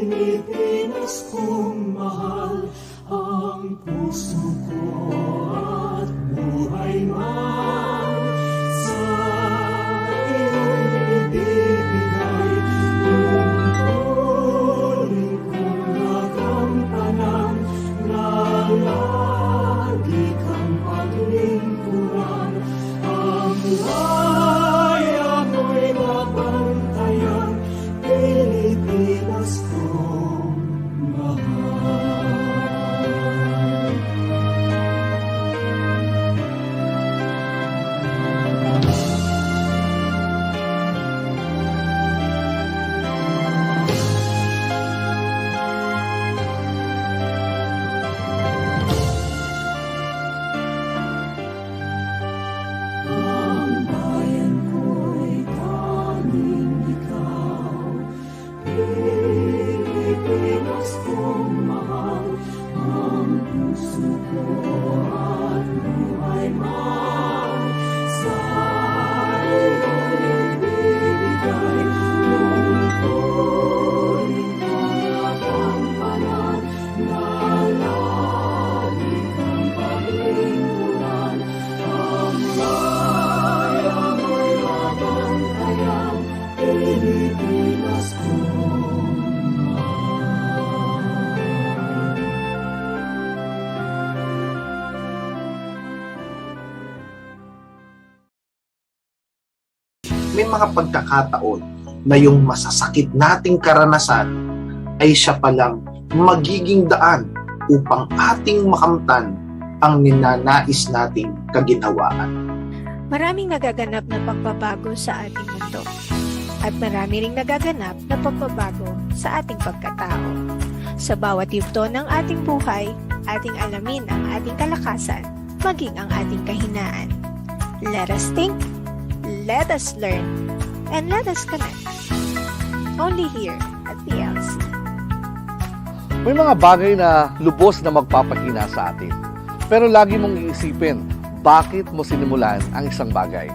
Pilipinas kong mahal, ang puso ko at buhay man sa iyong ibibigay. Tungkulin kong nagampanan na lagi kang paglingkuran. Ang laya mo'y mabantayan, Pilipinas kong mahal. Ang bayan ko'y tanging ikaw, Pilipinas kong mahal, ang puso ko at buhay man sa iyong ibibigay. Tungkulin kong nagampanan na lagi kang paglingkuran. Ang laya mo'y mabantayan, Pilipinas kong mahal. May mga pagkakataon na yung masasakit nating karanasan ay siya palang magiging daan upang ating makamtan ang ninanais nating kaginhawaan. Maraming nagaganap na pagbabago sa ating mundo. At marami ring nagaganap na pagbabago sa ating pagkatao. Sa bawat yugto ng ating buhay, ating alamin ang ating kalakasan, maging ang ating kahinaan. Let us think, let us learn, and let us connect. Only here at TLC. May mga bagay na lubos na magpapahina sa atin. Pero lagi mong iisipin, bakit mo sinimulan ang isang bagay?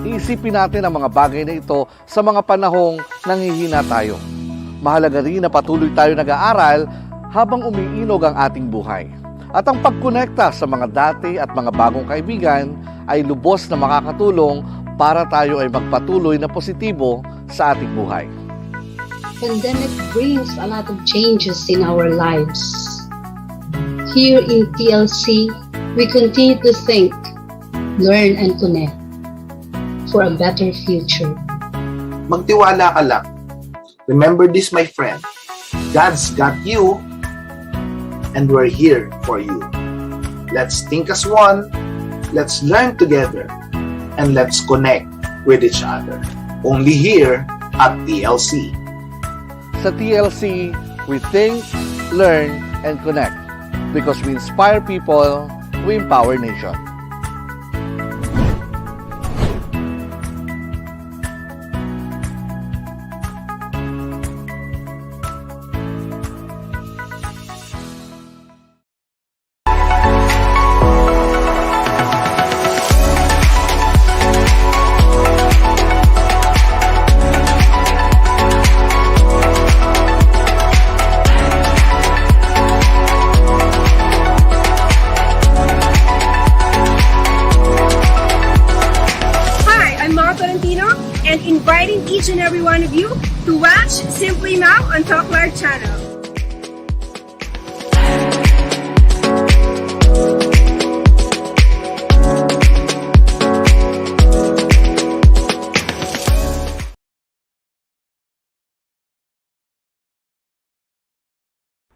Iisipin natin ang mga bagay na ito sa mga panahong nanghihina tayo. Mahalaga rin na patuloy tayo nag-aaral habang umiinog ang ating buhay. At ang pagkonekta sa mga dati at mga bagong kaibigan ay lubos na makakatulong para tayo ay magpatuloy na positibo sa ating buhay. Pandemic brings a lot of changes in our lives. Here in TLC, we continue to think, learn, and connect for a better future. Magtiwala ka lang. Remember this, my friend. God's got you, and we're here for you. Let's think as one, let's learn together, and let's connect with each other. Only here at TLC. Sa TLC, we think, learn, and connect. Because we inspire people, we empower nation. And inviting each and every one of you to watch Simply Now on Talk Live channel.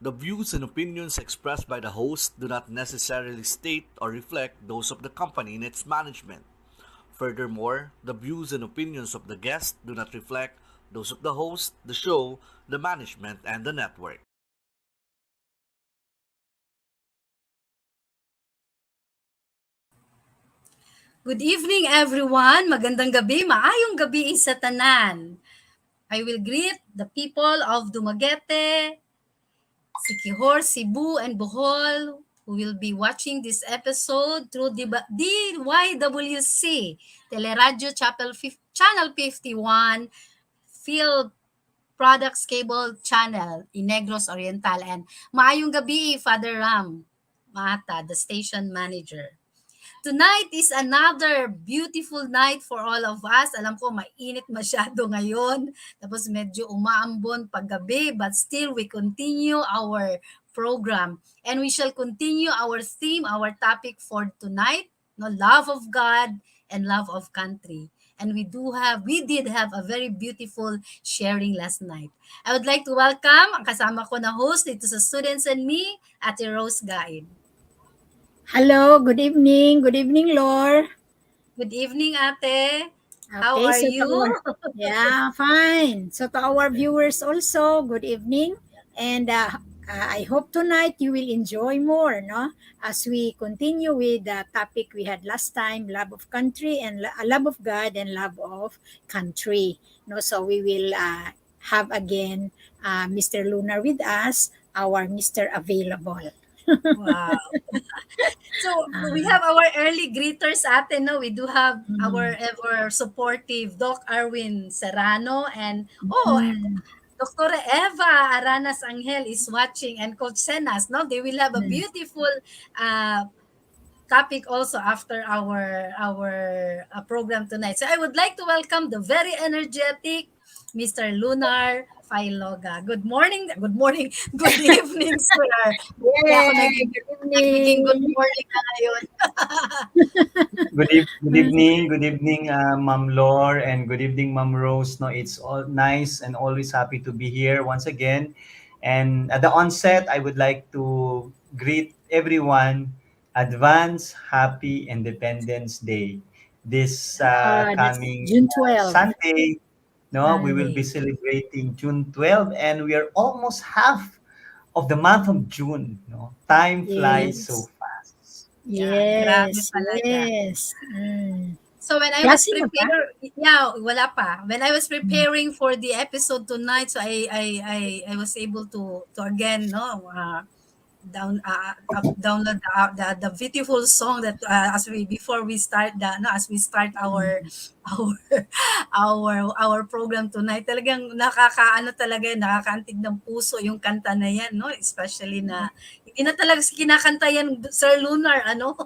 The views and opinions expressed by the host do not necessarily state or reflect those of the company and its management. Furthermore, the views and opinions of the guest do not reflect those of the host, the show, the management, and the network. Good evening, everyone. Magandang gabi, maayong gabi sa tanan. I will greet the people of Dumaguete, Siquijor, Cebu, and Bohol who will be watching this episode through DYWC, Teleradio Channel 51, Field Products Cable Channel in Negros Oriental. And maayong gabi, Father Ram Mata, the station manager. Tonight is another beautiful night for all of us. Alam ko, mainit masyado ngayon. Tapos medyo umaambon paggabi. But still, we continue our program. And we shall continue our theme, our topic for tonight. No, love of God and love of country. And we did have a very beautiful sharing last night. I would like to welcome ang kasama ko na host dito sa Students and Me, Ate Rose Guide. Hello, good evening. Good evening, Lor. Good evening, Ate. How Okay, are so you? yeah, fine. So to our viewers also, good evening. And I hope tonight you will enjoy more, no? As we continue with the topic we had last time, love of country and love of God and love of country. No, so we will have again Mr. Lunar with us, our Mr. Available. Wow. So we have our early greeters, Ate, no? We do have our Mm, ever supportive Doc Arwin Serrano and mm, Dr. Eva Aranas Angel is watching and Coach Senas, no? They will have a mm. beautiful uh, topic also after our program tonight. So I would like to welcome the very energetic Mr. Lunar Fayloga. Good morning, good evening, sir. Kaya ako Yay! Good nagiging good evening. morning na ngayon. Good evening, Ma'am Lore, and good evening, Ma'am Rose. No, it's all nice and always happy to be here once again. And at the onset, I would like to greet everyone. Advance Happy Independence Day. This That's coming June 12. Sunday, no, we will be Sunday. celebrating June 12, and we are almost half of the month of June. No, time flies so Yes. fast. Yeah, grabe Yes. talaga. Yes. Mm. So when I was Klase na ba? wala pa. When I was Mm. preparing for the episode tonight, so I was able to again, no, download the beautiful song that as we before we start the no as we start our Mm. our our program tonight, talagang nakakaano talaga, nakakaantig ng puso yung kanta na yan, no, especially na hindi na talaga kinakanta yan, Sir Lunar, ano.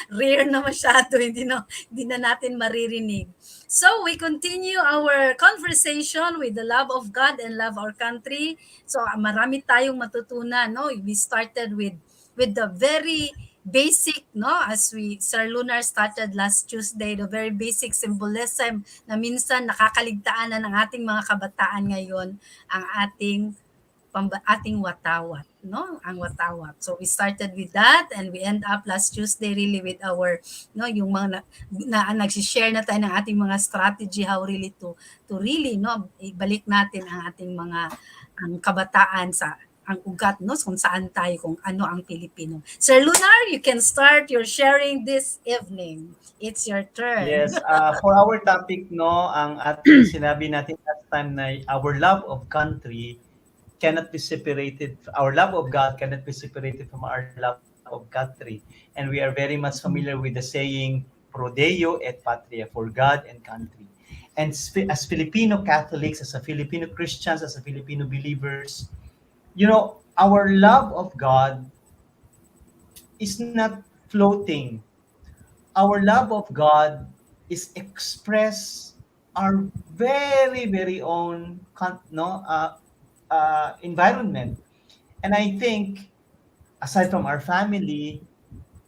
Rare na masyado, hindi na natin maririnig. So we continue our conversation with the love of God and love our country. So marami tayong matutunan, no? We started with the very basic, no, as we Sir Lunar started last Tuesday, the very basic symbolism na minsan nakakaligtaan na ng ating mga kabataan ngayon ang ating watawat, no, ang watawat. So we started with that and we end up last Tuesday really with our, no, yung mga nag-share na tayo ng ating mga strategy how really to really, no, ibalik natin ang ating mga ang kabataan sa ang ugat, no, kung saan tayo, kung ano ang Pilipino. Sir Lunar, you can start your sharing this evening. It's your turn. Yes, for our topic, no, ang ating sinabi natin last time na our love of country cannot be separated, our love of God cannot be separated from our love of country. And we are very much familiar with the saying, Pro Deo et Patria, for God and country. And as Filipino Catholics, as a Filipino Christians, as a Filipino believers, our love of God is not floating. Our love of God is express our very, very own environment. And I think, aside from our family,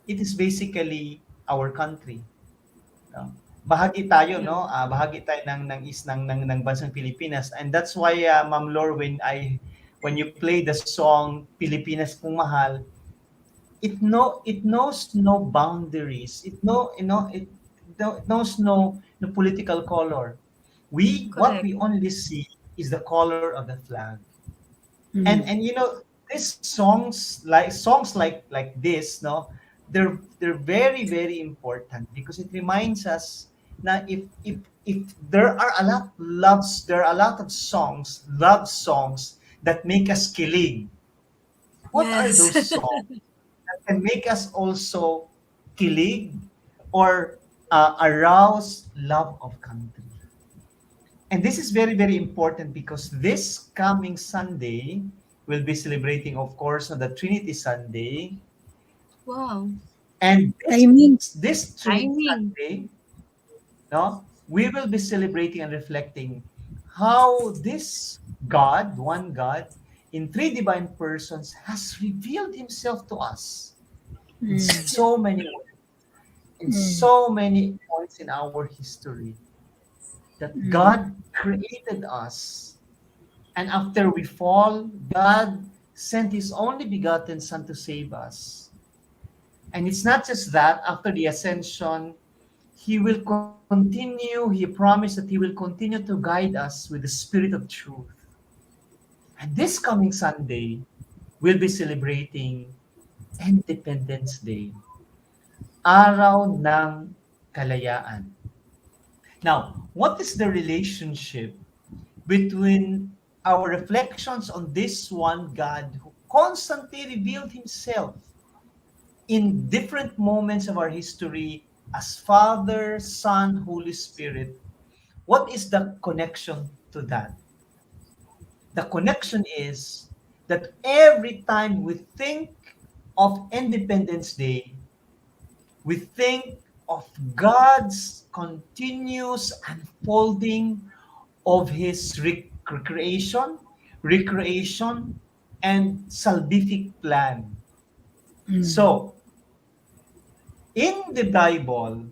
it is basically our country. No? Bahagi tayo, no? Bahagi tayo ng bansang Pilipinas. And that's why, Ma'am Lor, when you play the song Pilipinas Kung Mahal, it knows no boundaries. It knows no political color. What Correct. we only see is the color of the flag. Mm. And these songs like this, no, they're very, very important because it reminds us that if there are a lot of love songs that make us kilig. What are Yes. those songs that can make us also kilig or arouse love of country? And this is very, very important because this coming Sunday, we'll be celebrating, of course, on the Trinity Sunday. Wow. And Timing. this Trinity Timing. Sunday, no, we will be celebrating and reflecting how this God, one God, in three divine persons, has revealed himself to us in so many ways, in so many points in our history, that God created us. And after we fall, God sent his only begotten Son to save us. And it's not just that, after the ascension, he will continue, he promised that he will continue to guide us with the Spirit of truth. And this coming Sunday, we'll be celebrating Independence Day, Araw ng Kalayaan. Now, what is the relationship between our reflections on this one God who constantly revealed himself in different moments of our history as Father, Son, Holy Spirit? What is the connection to that? The connection is that every time we think of Independence Day, we think of God's continuous unfolding of his recreation, and salvific plan. So, in the Bible,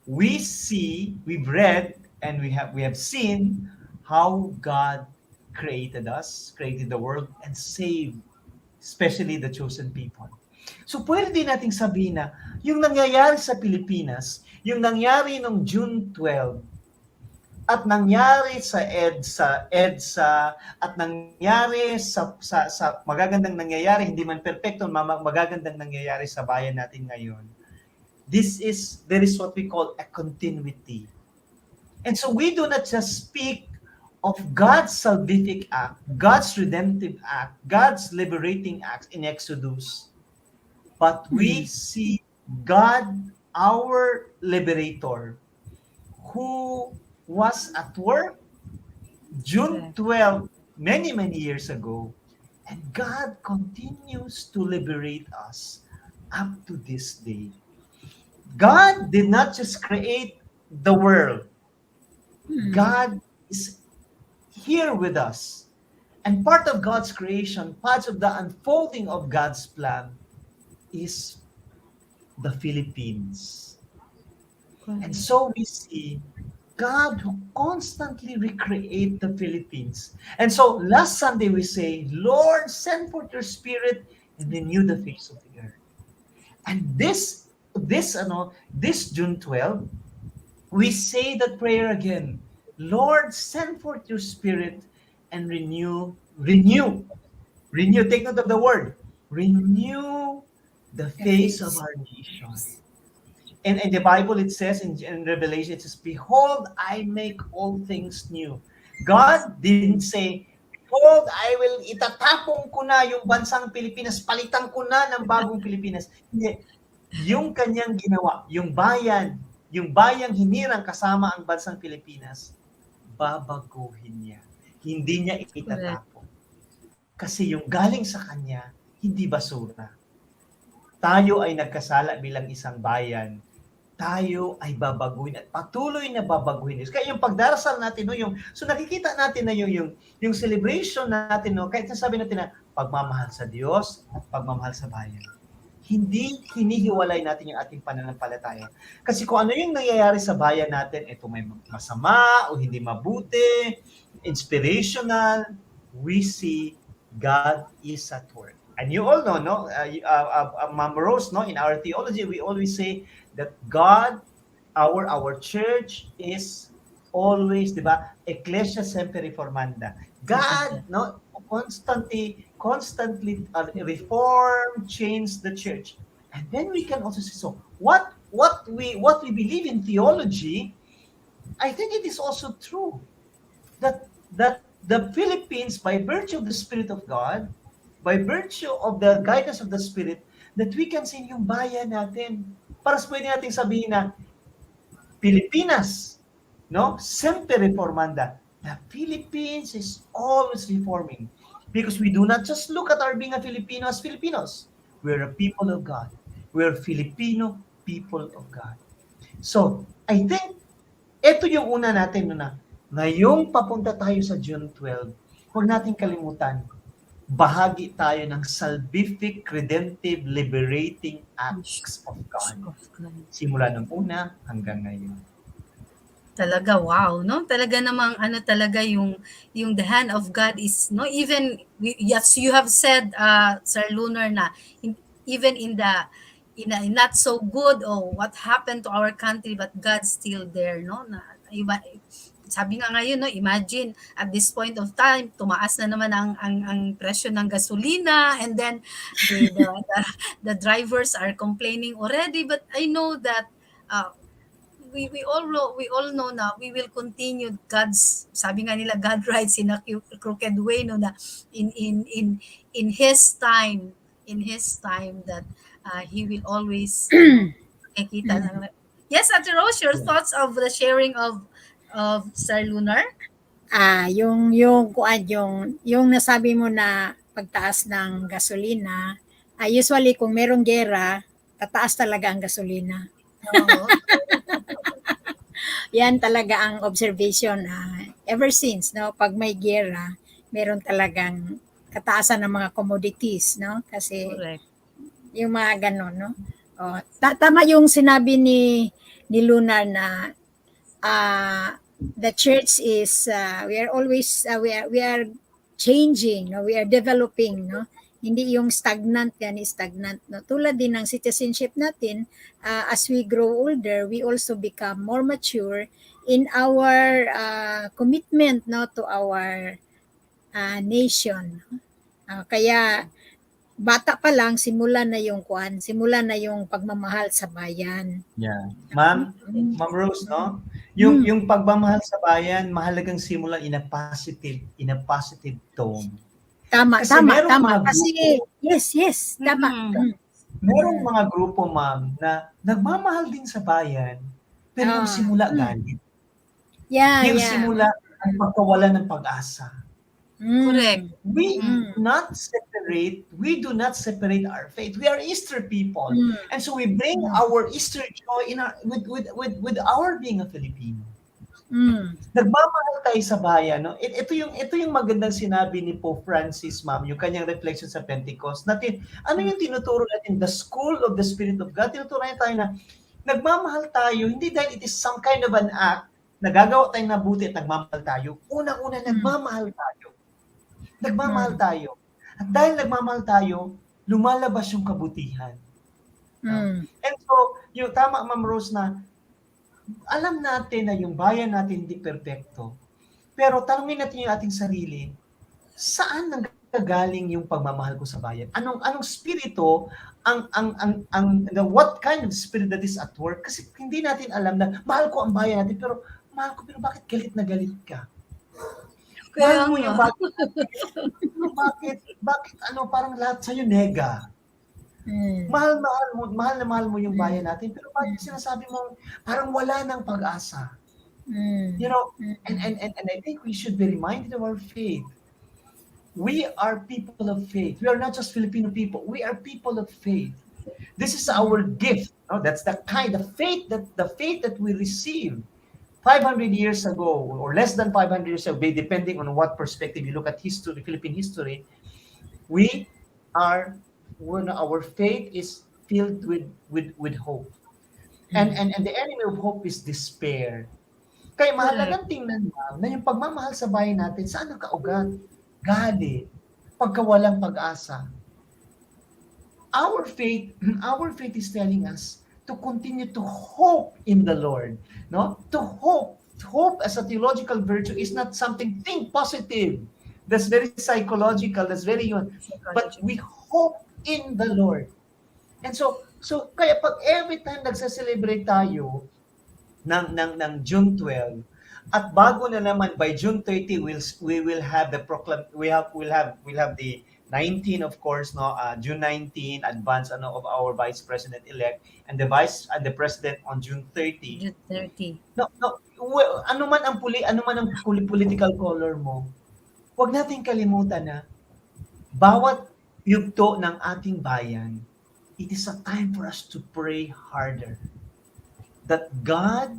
we've read, and we have seen how God created us, created the world, and saved, especially the chosen people. So pwede din nating sabihin na yung nangyayari sa Pilipinas, yung nangyari noong June 12, at nangyari sa EDSA, at nangyari sa magagandang nangyayari, hindi man perfecto, magagandang nangyayari sa bayan natin ngayon. There is what we call a continuity. And so we do not just speak of God's salvific act, God's redemptive act, God's liberating acts in Exodus, but we see God, our liberator, who was at work June 12, many, many years ago, and God continues to liberate us up to this day. God did not just create the world. God is here with us. And part of God's creation, part of the unfolding of God's plan is the Philippines. And so we see God who constantly recreate the Philippines. And so last Sunday we say, Lord, send forth your Spirit and renew the face of the earth. And this June 12, we say that prayer again. Lord, send forth your Spirit and renew. Take note of the word. Renew the face of our nation. And in the Bible, it says in Revelation, it says, behold, I make all things new. God didn't say, behold, itatapong ko na yung bansang Pilipinas, palitan ko na ng bagong Pilipinas. Hindi. Yung kanyang ginawa, yung bayang hinirang kasama ang bansang Pilipinas, babaguhin niya. Hindi niya itatapon. Kasi yung galing sa kanya, hindi basura. Tayo ay nagkasala bilang isang bayan. Tayo ay babaguhin at patuloy na babaguhin. Kaya yung pagdarasal natin, so nakikita natin na yung celebration natin, kahit sabi natin na pagmamahal sa Diyos at pagmamahal sa bayan. Hindi hinihiwalay natin yung ating pananampalataya. Kasi kung ano yung nangyayari sa bayan natin, ito may masama o hindi mabuti, inspirational, we see God is at work. And you all know, Ma'am Rose, in our theology, we always say that God, our church is always, di ba, Ecclesia Semper Reformanda. God, constantly reform, change the church. And then we can also say, so what we believe in theology, I think it is also true that the Philippines, by virtue of the Spirit of God, by virtue of the guidance of the Spirit, that we can say yung bayan natin. Para pwede natin sabihin na Pilipinas, Semper Reformanda, the Philippines is always reforming because we do not just look at our being a Filipino as Filipinos. We're a people of God. We're Filipino people of God. So, I think ito yung una natin no, na ngayong papunta tayo sa June 12, huwag nating kalimutan, bahagi tayo ng salvific, redemptive, liberating acts of God. Simula ng una hanggang ngayon. Talaga, wow, no? Talaga namang ano talaga yung the hand of God is no even yes you have said Sir Lunar na even in not so good or what happened to our country but God's still there, no? Na iba, sabi nga ngayon, no, imagine at this point of time tumaas na naman ang presyo ng gasolina, and then the drivers are complaining already, but I know that we all know na we will continue God's, sabi nga nila, God rides in a crooked way, no, na in his time that he will always makikita lang. Yes, Ate Rose, your thoughts of the sharing of Sir Lunar? Yung kuan yung nasabi mo na pagtaas ng gasolina, usually kung merong gera, tataas talaga ang gasolina. Oo. Yan talaga ang observation ever since, no, pag may gera, meron talagang kataasan ng mga commodities, no, kasi Correct. yung mga ganon, no. Tama yung sinabi ni Lunar na the church is we are always we are changing, no, we are developing, no, hindi yung stagnant no, tulad din ng citizenship natin. As we grow older, we also become more mature in our commitment, no, to our nation. Kaya bata pa lang simula na yung pagmamahal sa bayan. Yeah. Ma'am Rose, no? Yung pagmamahal sa bayan, mahalagang simulan in a positive tone. Tama. Kasi yes, tama. Merong mga grupo, ma'am, na nagmamahal din sa bayan, pero yung simula galit. Yung simula ang pagkawala ng pag-asa. Correct. We do not separate our faith. We are Easter people. And so we bring our Easter joy in with our being a Filipino. Nagmamahal tayo sa bayan, no? Ito yung magandang sinabi ni Pope Francis, ma'am, yung kanyang reflection sa Pentecost. Ano yung tinuturo natin? The school of the Spirit of God. Tinuturo natin tayo na nagmamahal tayo, hindi dahil it is some kind of an act, nagagawa tayong mabuti at nagmamahal tayo. Unang-una, nagmamahal tayo. Nagmamahal tayo. At dahil nagmamahal tayo, lumalabas yung kabutihan. And so, yung tama, Ma'am Rose, na alam natin na yung bayan natin hindi perpekto. Pero tanungin natin yung ating sarili, saan nanggagaling yung pagmamahal ko sa bayan? Anong spirito what kind of spirit that is at work? Kasi hindi natin alam na mahal ko ang bayan natin, pero bakit galit na galit ka? Mahal mo yung bakit parang lahat sa'yo nega? Mahal mo yung bayan natin, pero bakit sinasabi mo parang wala ng pag-asa? You know, and I think we should be reminded of our faith. We are people of faith. We are not just Filipino people. We are people of faith. This is our gift. No? That's the faith that we receive 500 years ago, or less than 500 years ago, depending on what perspective you look at history, Philippine history. Our faith is filled with hope. And the enemy of hope is despair. Kaya mahalagang tingnan na yung pagmamahal sa bayan natin, saan ang kaugat? Galit, pagkawalang pag-asa. Our faith is telling us to continue to hope in the Lord. No? To hope as a theological virtue is not something, think positive. That's very psychological, that's very but we hope in the Lord. And so kaya pag every time nagse-celebrate tayo ng June 12, at bago na naman by June 30 we will have the we'll have the 19, of course, no, June 19 advance of our vice president elect, and the president on June 30. June 30. No, ano man ang political color mo, huwag nating kalimutan na bawat yugto ng ating bayan, it is a time for us to pray harder. That God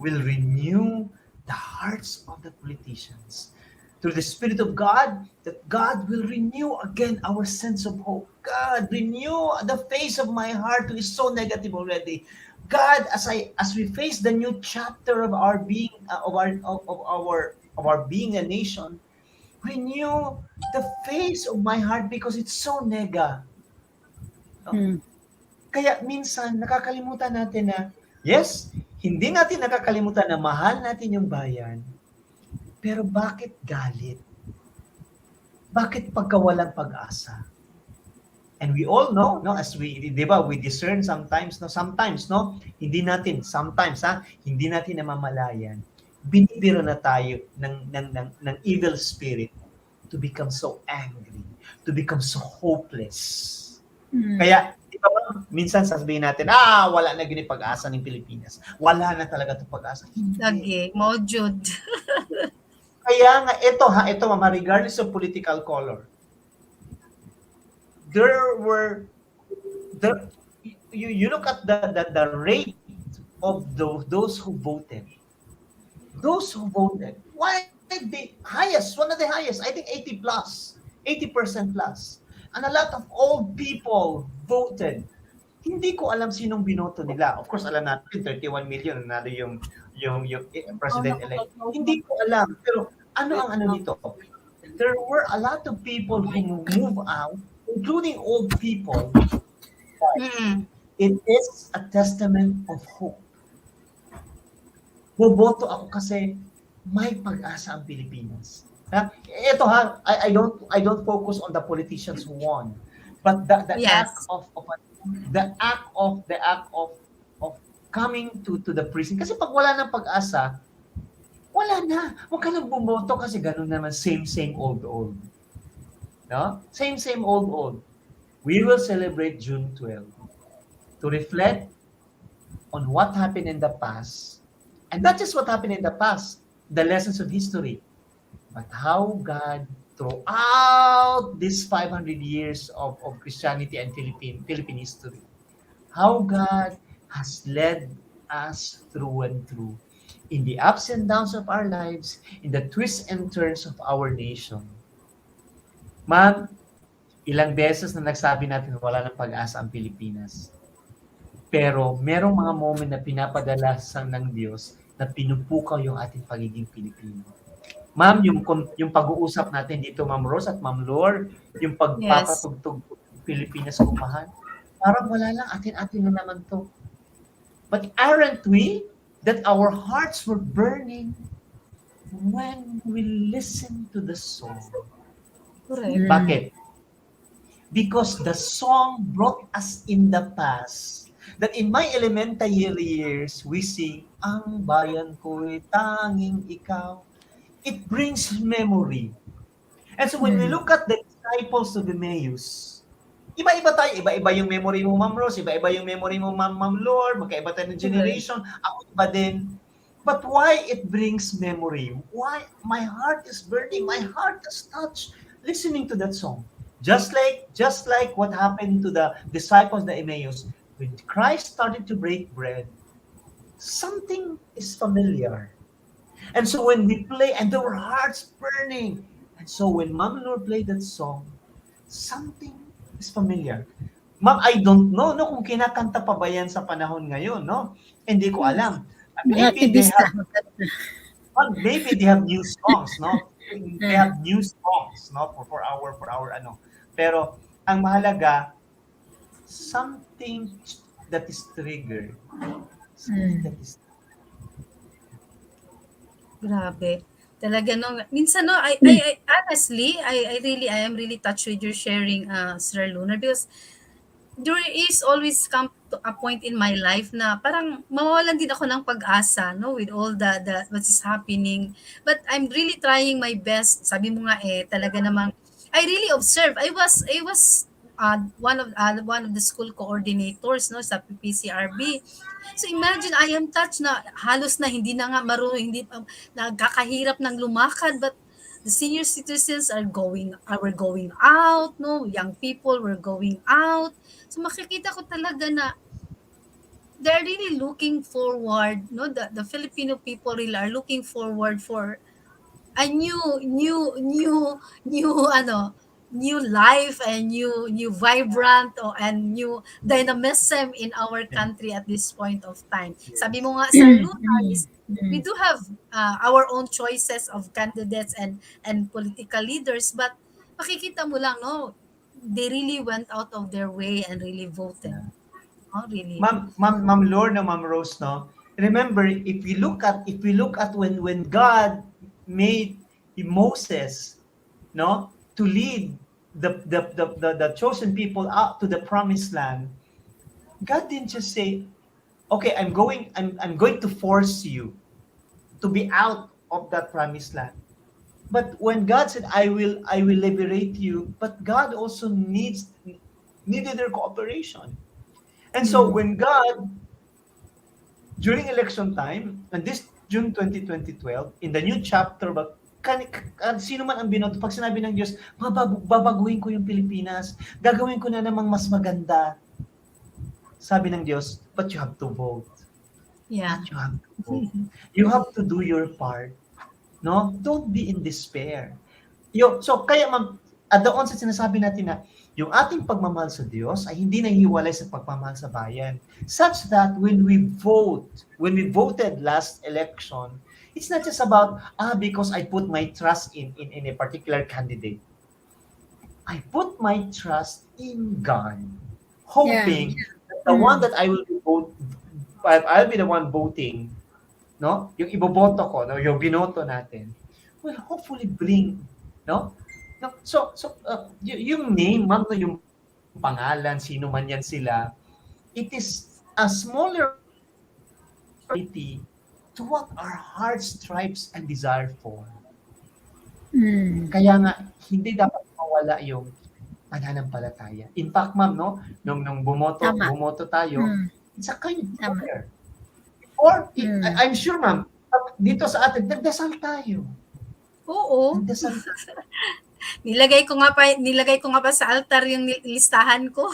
will renew the hearts of the politicians. Through the Spirit of God, that God will renew again our sense of hope. God, renew the face of my heart who is so negative already. God, as we face the new chapter of our being, of our being a nation, renew the face of my heart because it's so nega. No? Mm. Kaya minsan nakakalimutan natin na, yes, hindi natin nakakalimutan na mahal natin yung bayan, pero bakit galit? Bakit pagkawalang pag-asa? And we all know, no, as we, di ba, we discern sometimes, hindi natin namamalayan. Binibiro na tayo ng evil spirit to become so angry, to become so hopeless. Kaya, di ba, minsan sasabihin natin, wala na gini pag-asa ng Pilipinas. Wala na talaga itong pag-asa. Lagi, maujud. Kaya nga, ito mama, regardless of political color, you look at the rate of those who voted. Those who voted, why the highest, one of the highest, I think 80% plus. And a lot of old people voted. Hindi ko alam sinong binoto nila. Of course, alam natin 31 million nanalo yung president-elect. Hindi ko alam. Pero ano ang nito? There were a lot of people who move out, including old people. It is a testament of hope. Boboto ako kasi may pag-asa ang Pilipinas. Ito I don't focus on the politicians who won, but the Yes. act of coming to the precinct. Kasi pag wala ng pag-asa, wala na. Huwag ka nang bumoto kasi ganun naman, same old. No? Same old. We will celebrate June 12 to reflect on what happened in the past. And not just what happened in the past, the lessons of history, but how God, throughout these 500 years of Christianity and Philippine history, how God has led us through and through, in the ups and downs of our lives, in the twists and turns of our nation. Ma'am, ilang beses na nagsabi natin wala ng pag-asa ang Pilipinas. Pero merong mga moment na pinapadala ng Diyos na pinupukaw yung ating pagiging Pilipino. Ma'am, yung pag-uusap natin dito, Ma'am Rose at Ma'am Lore, yung pagpapatugtog Pilipinas kung mahal, parang wala lang, atin-atin na naman to. But aren't we that our hearts were burning when we listened to the song? Correct. Bakit? Because the song brought us in the past. That in my elementary years, we sing, ang bayan ko'y tanging ikaw. It brings memory. And so when we look at the disciples of Emmaus, iba-iba tayo. Iba-iba yung memory mo, Ma'am Rose. Iba-iba yung memory mo, Ma'am Lord. Magkaiba tayo ng generation. Ako iba din. But why it brings memory? Why? My heart is burning. My heart is touched listening to that song. Just like what happened to the disciples, the Emmaus, when Christ started to break bread, something is familiar. And so when we play, and there were hearts burning, and so when Ma'am Lord played that song, something is familiar. Ma'am, I don't know no kung kinakanta pa ba yan sa panahon ngayon, no? Hindi ko alam. Maybe they have new songs, no? They have new songs, no, for our ano. Pero ang mahalaga, something that is triggered. Grabe. Talaga no, minsan no, I honestly, I am really touched with your sharing, Sir Lunar, because there is always come to a point in my life na parang mawawalan din ako ng pag-asa, no, with all the what is happening. But I'm really trying my best. Sabi mo nga talaga namang I really observe. I was one of the school coordinators, no, sa PPCRB. So imagine, I am touched na halos na hindi na nga marunong, hindi pa nagkakahirap ng lumakad, but the senior citizens were going out, no, young people were going out. So makikita ko talaga na they're really looking forward, no, the Filipino people really are looking forward for a new life and new vibrant and new dynamism in our country at this point of time. Sabi mo nga, Sir Lunar, is we do have our own choices of candidates and political leaders, but makikita mo lang, no, they really went out of their way and really voted. Oh, really? Ma'am Lorna, Ma'am Rose, no? Remember, if we look at when God made Moses, no, to lead the chosen people out to the promised land, God didn't just say, okay, I'm going to force you to be out of that promised land. But when God said, I will liberate you, but God also needed their cooperation. And so when God, during election time, and this June 2012, in the new chapter, sino man ang binoto, pag sinabi ng Diyos, babaguhin ko yung Pilipinas, gagawin ko na namang mas maganda. Sabi ng Diyos, but you have to vote. Yeah. But you have to vote. You have to do your part. No? Don't be in despair. So, kaya ma'am, doon sa sinasabi natin na, yung ating pagmamahal sa Diyos ay hindi nahihiwalay sa pagmamahal sa bayan. Such that when we voted last election, it's not just about, because I put my trust in a particular candidate. I put my trust in God, hoping that the one that I'll be the one voting, no? Yung iboboto ko, no, yung binoto natin, will hopefully bring, no? No, so yung name, ma'am, no, yung pangalan, sino man yan sila, it is a smaller reality to what our heart strives and desire for. Kaya nga, hindi dapat mawala yung pananampalataya. In fact, ma'am, no, nung bumoto tayo, it's a kind of prayer. Or, I'm sure, ma'am, dito sa atin, nagdasal tayo. Oo. Nagdasal tayo. Nilagay ko nga pa sa altar yung listahan ko.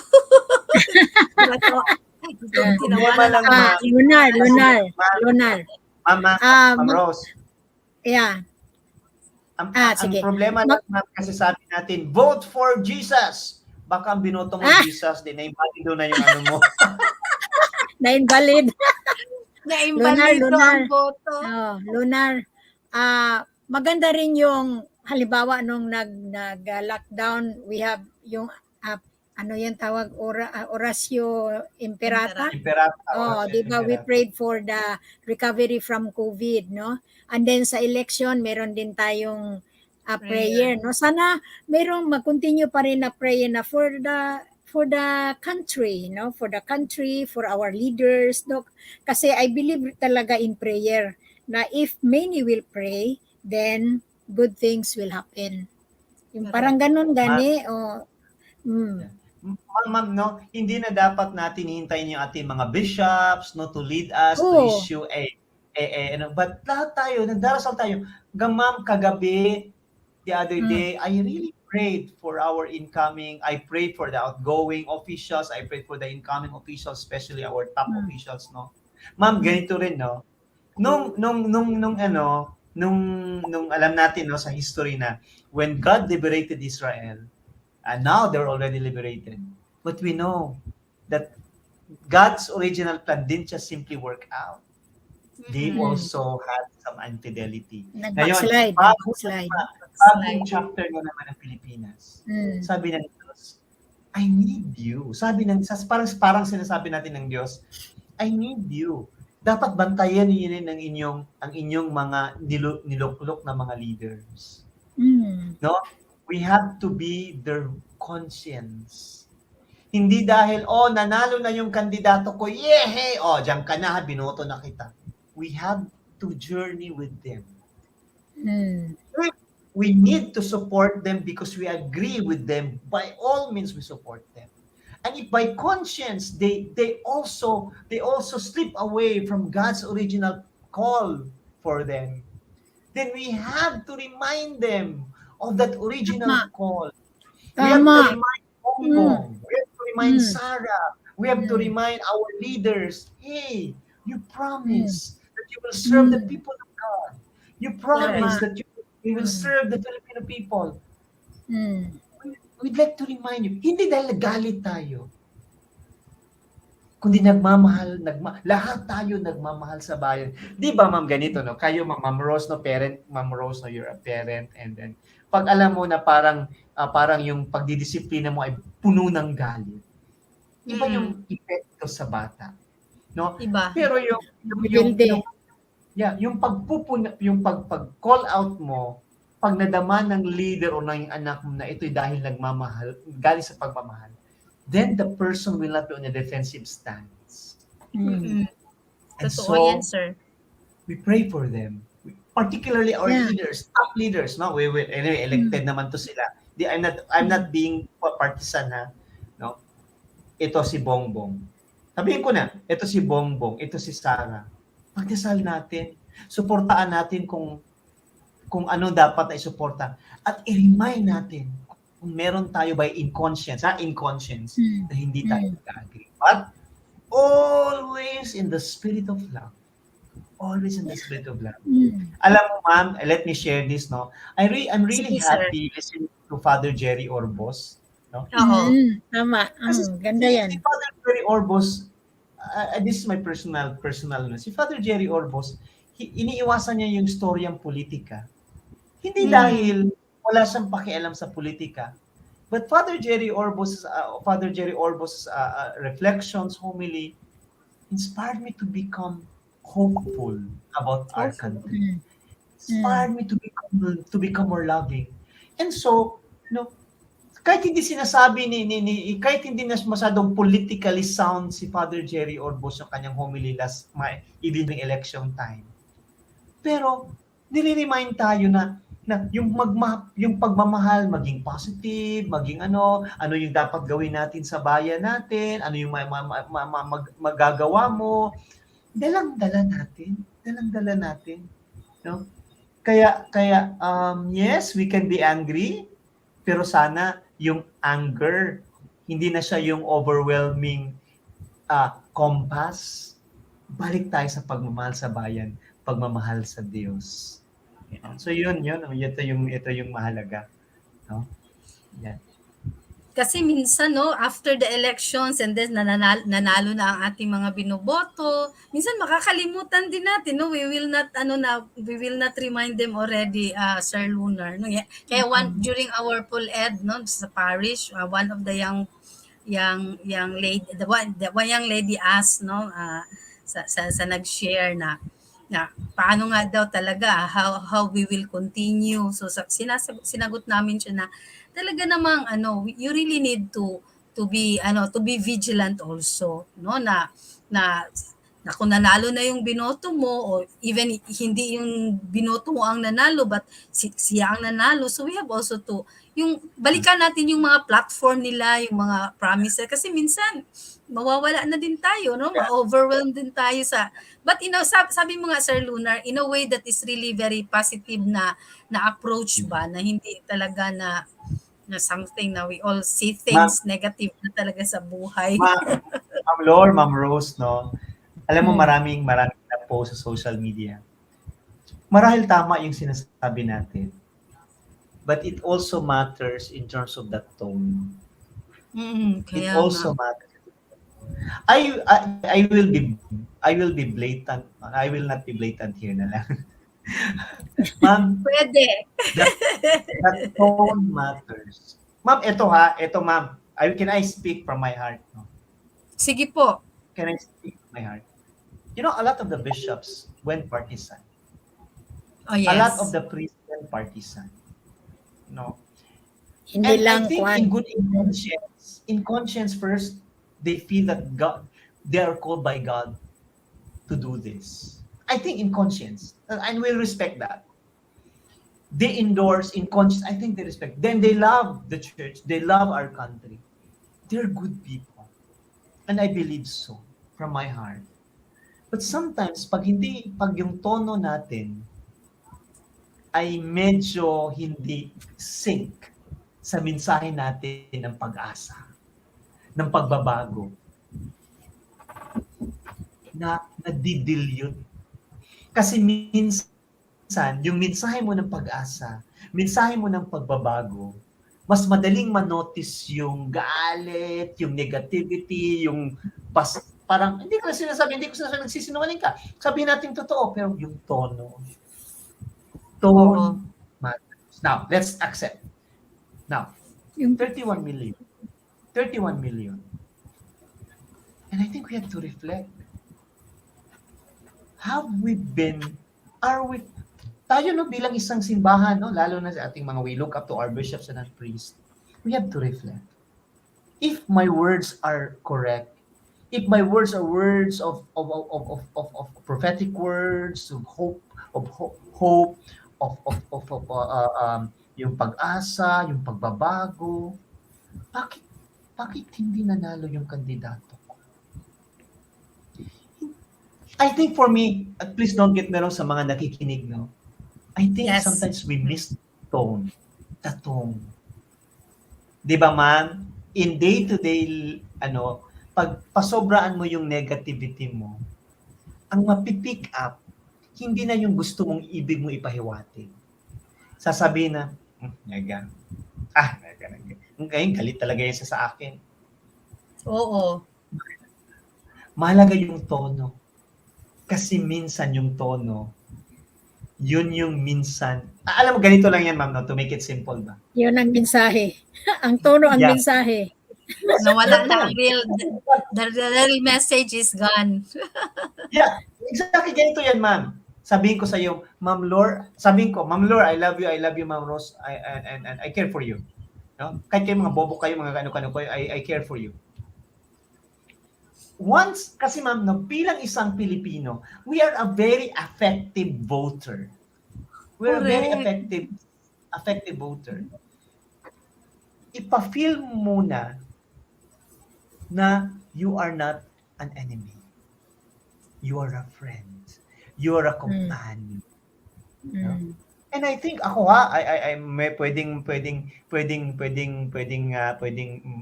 Lunar. Ma'am Rose. Yeah. Ang Sige. problema lang kasi sabi natin, vote for Jesus. Baka ang binoto mo Jesus, din na-invalid na yung ano mo. Na-invalid. Na-invalid ang boto. Lunar. Maganda rin yung halimbawa nung nag-lockdown, we have yung ano yung tawag, Orasio Imperata. Di ba, we prayed for the recovery from COVID, no? And then sa election, meron din tayong prayer, no? Sana merong mag-continue pa rin na prayer na for the country, no? For the country, for our leaders, no? Kasi I believe talaga in prayer na if many will pray, then good things will happen. Yung parang ganun gani Ma'am, no, hindi na dapat natin hintayin yung ating mga bishops, no, to lead us, to issue but lahat tayo, nagdarasal tayo. Ma'am, kagabi, the other day, I really prayed for our incoming, I prayed for the outgoing officials, I prayed for the incoming officials, especially our top officials, no. Ma'am, ganito rin, no. Nung alam natin, no, sa history na when God liberated Israel, and now they're already liberated, but we know that God's original plan didn't just simply work out. They also had some infidelity. Ngayon, bagong chapter na naman ng Pilipinas. Sabi ng Diyos, I need you. Parang sinasabi natin ng Diyos, I need you. Dapat bantayan niyo rin ang inyong mga niluklok na mga leaders. No? We have to be their conscience. Hindi dahil, nanalo na yung kandidato ko, yehey, diyan ka na, binoto na kita. We have to journey with them. we need to support them because we agree with them, by all means we support them. And if by conscience they also slip away from God's original call for them, then we have to remind them of that original Tama. call. We have to Tama. remind Mm. Bongbong. We have to remind Mm. Sarah. We have to Mm. remind our leaders, hey, you Mm. promise that you will serve the Mm. people of God. You Tama. promise that you will Mm. serve the Filipino people. Mm. We'd like to remind you, hindi dahil nagalit tayo, kundi nagmamahal, lahat tayo nagmamahal sa bayan. Di ba, ma'am, ganito, no? Kayo, ma'am Rose, no, parent, ma'am Rose, no, you're a parent, and then, pag alam mo na parang yung pagdidisiplina mo ay puno ng galit, iba yung epekto sa bata, no? Iba. Pero Builde. yung pag-call out mo, pag nadama ng leader o ng anak mo na ito'y dahil nagmamahal, galing sa pagmamahal, then the person will not be on a defensive stance. Mm. And Totoo so, yan, sir. we pray for them. Particularly our Yeah. leaders, top leaders, no? Anyway, elected naman to sila. I'm not being partisan, ha? No? Ito si Bongbong. Sabihin ko na, ito si Bongbong, ito si Sarah. Pagdasal natin, suportaan natin kung ano dapat na isuporta. At i-remind natin kung meron tayo by in conscience na hindi tayo nag-agree. But always in the spirit of love. Always in the spirit of love. Mm. Alam mo, ma'am, let me share this, no? I'm really Sige, sir. happy listening to Father Jerry Orbos, no? Oo. Mm. Tama. Kasi Ganda yan. si Father Jerry Orbos, this is my personal, si Father Jerry Orbos, iniiwasan niya yung storyang politika. Hindi dahil wala siyang pakialam sa politika, but Father Jerry Orbos' reflections, homily, inspired me to become hopeful about our country. Inspired me to become more loving. And so, kahit hindi sinasabi kahit hindi na masyadong politically sound si Father Jerry Orbos yung kanyang homily last evening election time. Pero nire-remind tayo na yung pagmamahal maging positive, maging ano yung dapat gawin natin sa bayan natin, ano yung magagawa mo, dalang-dala natin, no? Kaya yes, we can be angry, pero sana yung anger hindi na siya yung overwhelming compass. Balik tayo sa pagmamahal sa bayan, pagmamahal sa Diyos. So ito yung mahalaga, no? Yan. Kasi minsan, no, after the elections and then nanalo na ang ating mga binoboto, minsan makakalimutan din natin, no? We will not remind them already, Sir Lunar, no? Kaya during our PhilEd, no, sa parish, one of the young lady, the one young lady asked, no, sa nag-share na paano nga daw talaga how we will continue. So sinagot namin siya na talaga namang you really need to be vigilant also, no, na kung nanalo na yung binoto mo o even hindi yung binoto mo ang nanalo but siya ang nanalo, so we have also to yung balikan natin yung mga platform nila, yung mga promises, kasi minsan mawawala na din tayo, no? Ma-overwhelmed din tayo but sabi mo nga, Sir Lunar, in a way that is really very positive na approach ba, na hindi talaga na something na we all see things negative na talaga sa buhay. Ma'am Lore, Ma'am Rose, no? Alam mo, maraming na post sa social media. Marahil tama yung sinasabi natin. But it also matters in terms of that tone. It also matters. I will be blatant. I will not be blatant here na lang. Ma'am, pwede. That tone matters. Ma'am, ito ma'am. Can I speak from my heart? No? Sige po. Can I speak from my heart? You know, a lot of the bishops went partisan. Oh, yes. A lot of the priests went partisan. No. Hindi lang I think in conscience first, they feel that they are called by God to do this. I think in conscience, and we'll respect that. They endorse in conscience. I think they respect. Then they love the church. They love our country. They're good people. And I believe so from my heart. But sometimes, pag yung tono natin ay medyo hindi sync sa mensahe natin ng pag-asa, ng pagbabago, na nadi-dilute. Kasi minsan, yung mensahe mo ng pag-asa, mensahe mo ng pagbabago, mas madaling manotice yung galit, yung negativity, yung parang, hindi ko sinasabi nagsisinungaling ka. Sabihin natin totoo, pero yung tono matters. Now, let's accept. Now, Yung 31 million. 31 million. And I think we have to reflect. Tayo no, bilang isang simbahan, no, lalo na sa ating mga, we look up to our bishops and our priests, we have to reflect. If my words are correct, if my words are words of prophetic words, of hope, yung pag-asa, yung pagbabago, bakit hindi nanalo yung kandidato ko? I think for me, please don't get me wrong sa mga nakikinig, no? I think sometimes we miss the tone. Di ba, ma'am? In day-to-day, pag pasobraan mo yung negativity mo, ang mapipick up, hindi na yung gusto mong ibig mo ipahiwatig. Sasabihin na, ngayon, galit talaga yun sa akin. Oo. Mahalaga yung tono. Kasi minsan yung tono, yun yung minsan, alam mo, ganito lang yan, ma'am, no, to make it simple ba? Yun ang mensahe. Ang tono ang mensahe. Nawala na ang the real message is gone. Yeah, exactly ganito yan, ma'am. Sabihin ko sa iyo, Ma'am Lore, I love you, Ma'am Rose, and I care for you. No? Kahit kayo mga bobo kayo, mga kano-kano kayo, I care for you. Once, kasi ma'am, no, bilang isang Pilipino, we are a very effective voter. We're a very effective voter. Ipa-feel muna na you are not an enemy. You are a friend. You are a companion. No? And I think ako I may pwedeng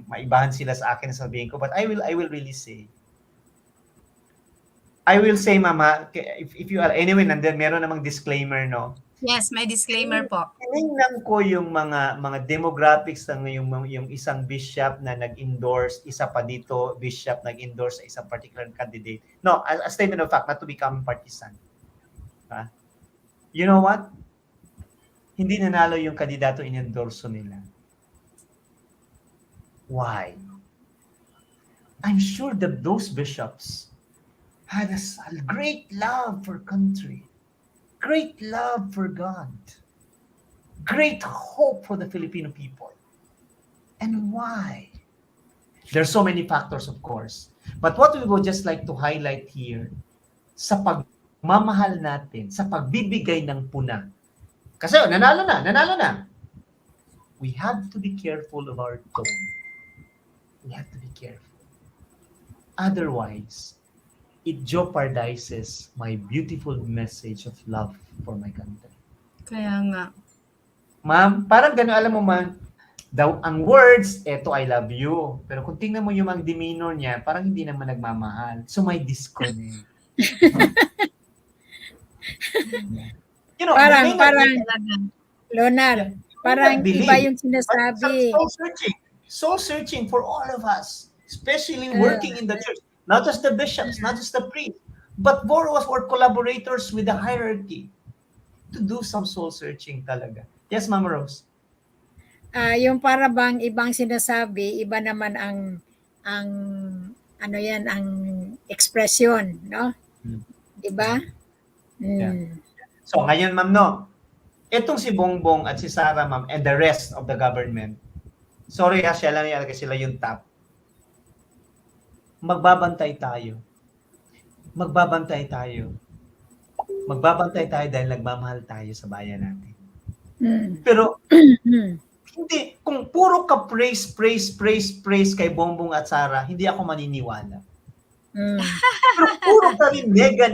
maibahan sila sa akin na sabihin ko, but I will really say, mama, if you are, anyway, nandun, meron namang disclaimer, no? Yes, may disclaimer po. Tinignan ko yung mga demographics ng yung isang bishop na nag-endorse, isa pa dito, bishop nag-endorse sa isang particular candidate. No, a statement of fact, not to become partisan. You know what? Hindi nanalo yung kandidato in-endorso nila. Why? I'm sure that those bishops had a great love for country, great love for God, great hope for the Filipino people. And why? There's so many factors, of course. But what we would just like to highlight here, sa pagmamahal natin, sa pagbibigay ng puna. Kasi nanalo na. We have to be careful of our tone. We have to be careful. Otherwise, it jeopardizes my beautiful message of love for my country. Kaya nga. Ma'am, parang gano'n, alam mo man, ang words, eto, I love you. Pero kung tingnan mo yung mga demeanor niya, parang hindi naman nagmamahal. So may disconnect. You know, parang, Lunar, parang iba yung sinasabi. Soul searching for all of us, especially working in the church. Not just the bishops, not just the priests, but more of us were collaborators with the hierarchy to do some soul searching talaga. Yes, Ma'am Rose? Yung para bang ibang sinasabi, iba naman ang ang expression, no? Diba? Yeah. So ngayon, ma'am, no, itong si Bongbong at si Sara, ma'am, and the rest of the government, sorry ha, sila yung top. Magbabantay tayo dahil nagmamahal tayo sa bayan natin. Mm. Pero Mm. hindi, kung puro ka praise kay Bongbong at Sara, hindi ako maniniwala. Mm. Pero puro ka rin nega,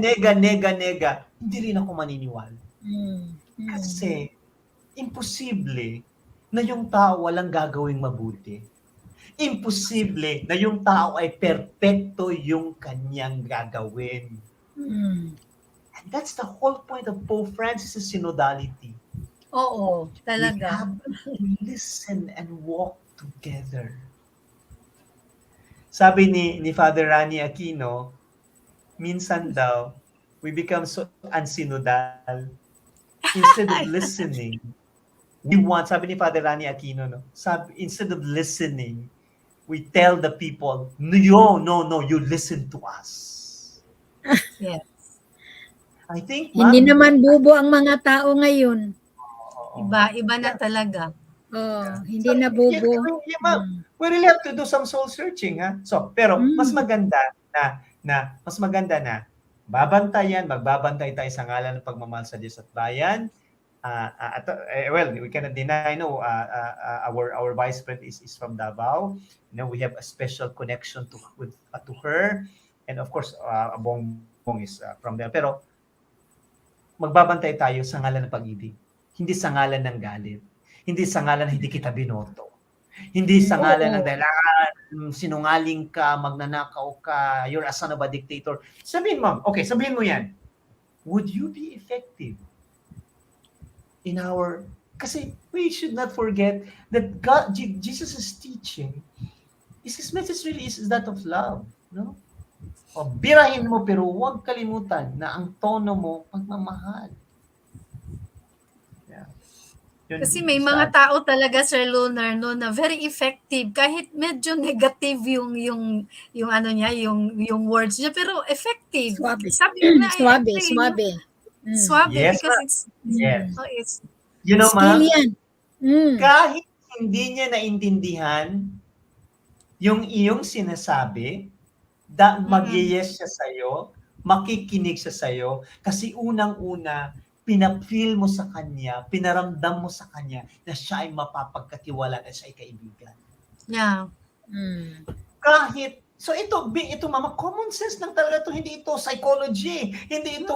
hindi rin ako maniniwala. Mm. Kasi, imposible na yung tao walang gagawing mabuti. Imposible na yung tao ay perpekto yung kanyang gagawin. Mm. And that's the whole point of Pope Francis' synodality. Oo, We talaga. have to listen and walk together. Sabi ni Father Rani Aquino, minsan daw, we become so unsinodal. Instead of listening, sabi ni Father Rani Aquino, no? Instead of listening, we tell the people, no, you listen to us. Yes. I think, Hindi ma'am, naman bubo ang mga tao ngayon. Iba na yeah. talaga. Hindi na bubo. Ma'am, we really have to do some soul searching, ha? So, pero mas maganda na magbabantay tayo sa ngalan ng pagmamahal sa Diyos at bayan. Well, we cannot deny, our vice president is from Davao. We have a special connection to her, and of course, Bongbong is from there. Pero magbabantay tayo sa ngalan ng pag-ibig, hindi sa ngalan ng galit, hindi sa ngalan na hindi kita binoto, hindi sa ngalan ng dahil sinungaling ka, magnanakaw ka, you're a son of a dictator. Sabihin mo yan. Would you be effective in our... Kasi we should not forget that Jesus' teaching, his message really is that of love. No? O, birahin mo pero huwag kalimutan na ang tono mo, pagmamahal. Yeah. Kasi may mga tao talaga, Sir Lunar, no, na very effective kahit medyo negative yung ano niya, yung words niya, pero effective. Swabe. Sabi ko na Swabe. Swabe Yes, because Yes. it's Ma'am, Skill yan. kahit hindi niya naintindihan yung iyong sinasabi, mag-yes siya sa'yo, makikinig siya sa'yo, kasi unang-una, pinapfeel mo sa kanya, pinaramdam mo sa kanya na siya ay mapapagkatiwala at siya ay kaibigan. Yeah. So ito mama, common sense lang talaga ito, hindi ito psychology, hindi ito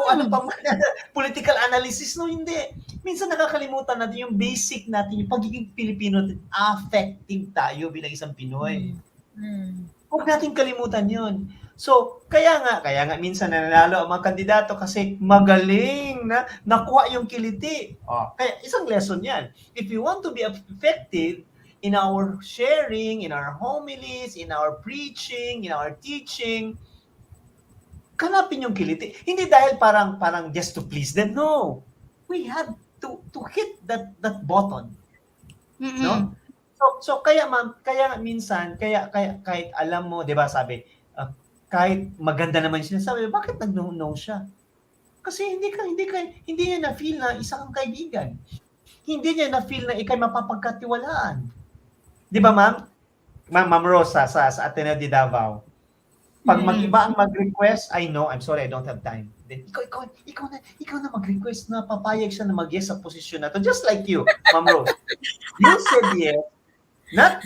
political analysis, no, hindi. Minsan nakakalimutan natin yung basic natin, yung pagiging Pilipino, affective tayo bilang isang Pinoy. Huwag natin kalimutan yun. So, kaya nga minsan nananalo ang mga kandidato kasi magaling na nakuha yung kiliti. Kaya isang lesson yan. If you want to be effective in our sharing, in our homilies, in our preaching, in our teaching, kanapin yung kiliti. Hindi dahil parang just to please them. No. We have to hit that button. No? So kaya minsan kahit alam mo, 'di ba, sabi, kahit maganda naman siya, sabi, bakit nag-no siya? Kasi hindi niya na feel na isa kang kaibigan. Hindi niya na feel na ikay mapapagkatiwalaan. 'Di ba, ma'am? Ma'am Rosa sa Ateneo de Davao. Pag mag-iba ang mag-request, I'm sorry, I don't have time. Then, ikaw na mag-request na papayag siya na mag-yes sa posisyon na to. Just like you, Ma'am Rose. You said yes, not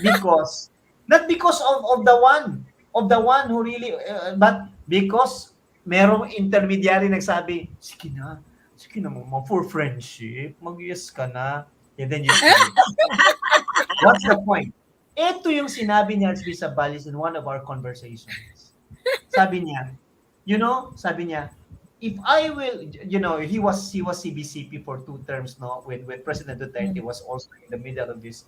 because of the one who really, but because merong intermediary nagsabi, sige na mo, for friendship, mag-yes ka na. And then you say, what's the point? Ito yung sinabi ni Archbishop Sabalis in one of our conversations. Sabi niya, if I will, he was CBCP for 2 terms, no, when President Duterte was also in the middle of this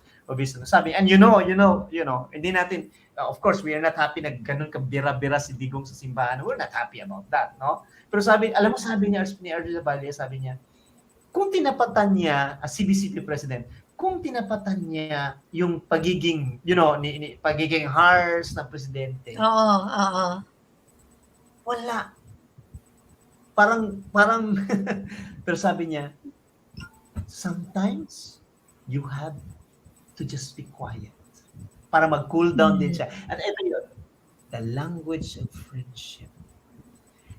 sabi, and hindi natin, of course, we are not happy na ganun kabira-bira si Digong sa simbahan. We're not happy about that, no? Pero sabi ni Archbishop Sabalis, sabi niya, kung tinapatan niya as CBCP President, kung tinapatan niya yung pagiging, pagiging harsh na presidente. Oo. Wala. Parang pero sabi niya, sometimes you have to just be quiet para mag-cool down din siya. At ito yun, the language of friendship.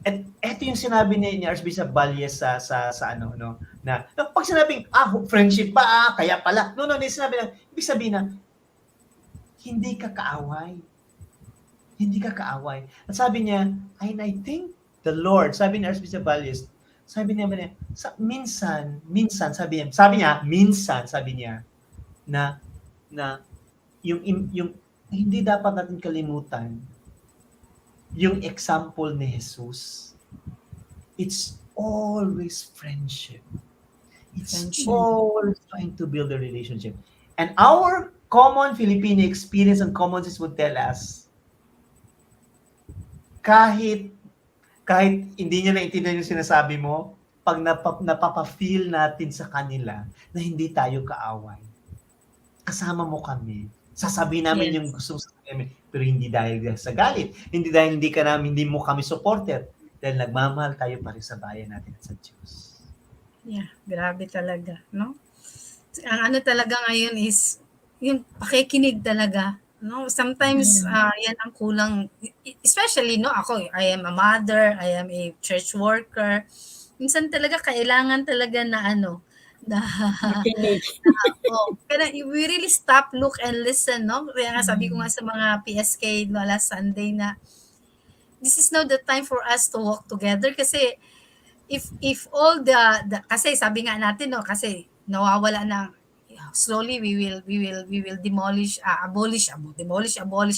At eto yung sinabi ni Archbishop Valles sa ano, no, na pag sinabing, friendship ba, kaya pala. No, no, sinabi na, ibig sabihin na, hindi ka kaaway. Hindi ka kaaway. At sabi niya, and I think the Lord, sabi ni Archbishop Valles, sabi niya, minsan, sabi niya, na, yung, hindi dapat natin kalimutan, yung example ni Jesus. It's always friendship. It's always trying to build a relationship. And our common Filipino experience and common sense would tell us, kahit hindi niya naintindihan yung sinasabi mo, pag napapa-feel natin sa kanila na hindi tayo kaaway, kasama mo kami, sasabihin namin yung gustong sabihin, pero hindi dahil sa galit, hindi dahil hindi mo kami supporter, dahil nagmamahal tayo pa rin sa bayan natin at sa Diyos. Yeah, grabe talaga, no? Ang ano talaga ngayon is yung pakikinig talaga, no? Sometimes yan ang kulang, especially no, ako, I am a mother, I am a church worker. Minsan talaga kailangan talaga na ano, na kaya we really stop, look and listen, no? Kaya nga sabi ko nga sa mga PSK no, last Sunday na this is now the time for us to walk together kasi if all the kasi sabi nga natin no, kasi nawawala na slowly we will abolish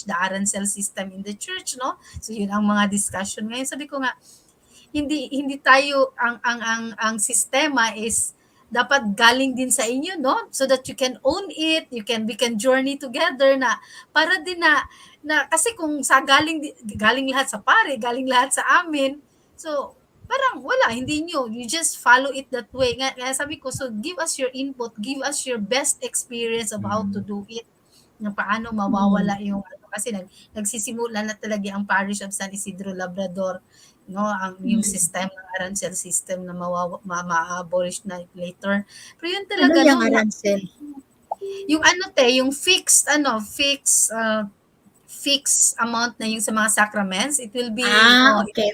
the arancel system in the church, no? So yun ang mga discussion ngayon. Sabi ko nga hindi tayo ang sistema is dapat galing din sa inyo, no? So that you can own it, we can journey together na para din na kasi kung sa galing lahat sa pare, galing lahat sa amin. So parang wala, hindi nyo. You just follow it that way. Nga sabi ko, so give us your input, give us your best experience of how to do it. Na paano mawawala yung ano. Kasi nagsisimula na talaga ang parish of San Isidro Labrador, no, yung system ng arancel system na ma-abolish na later. Pero yun talaga Ano yung arancel? Yung ano yung fixed amount na yung sa mga sacraments, it will be okay.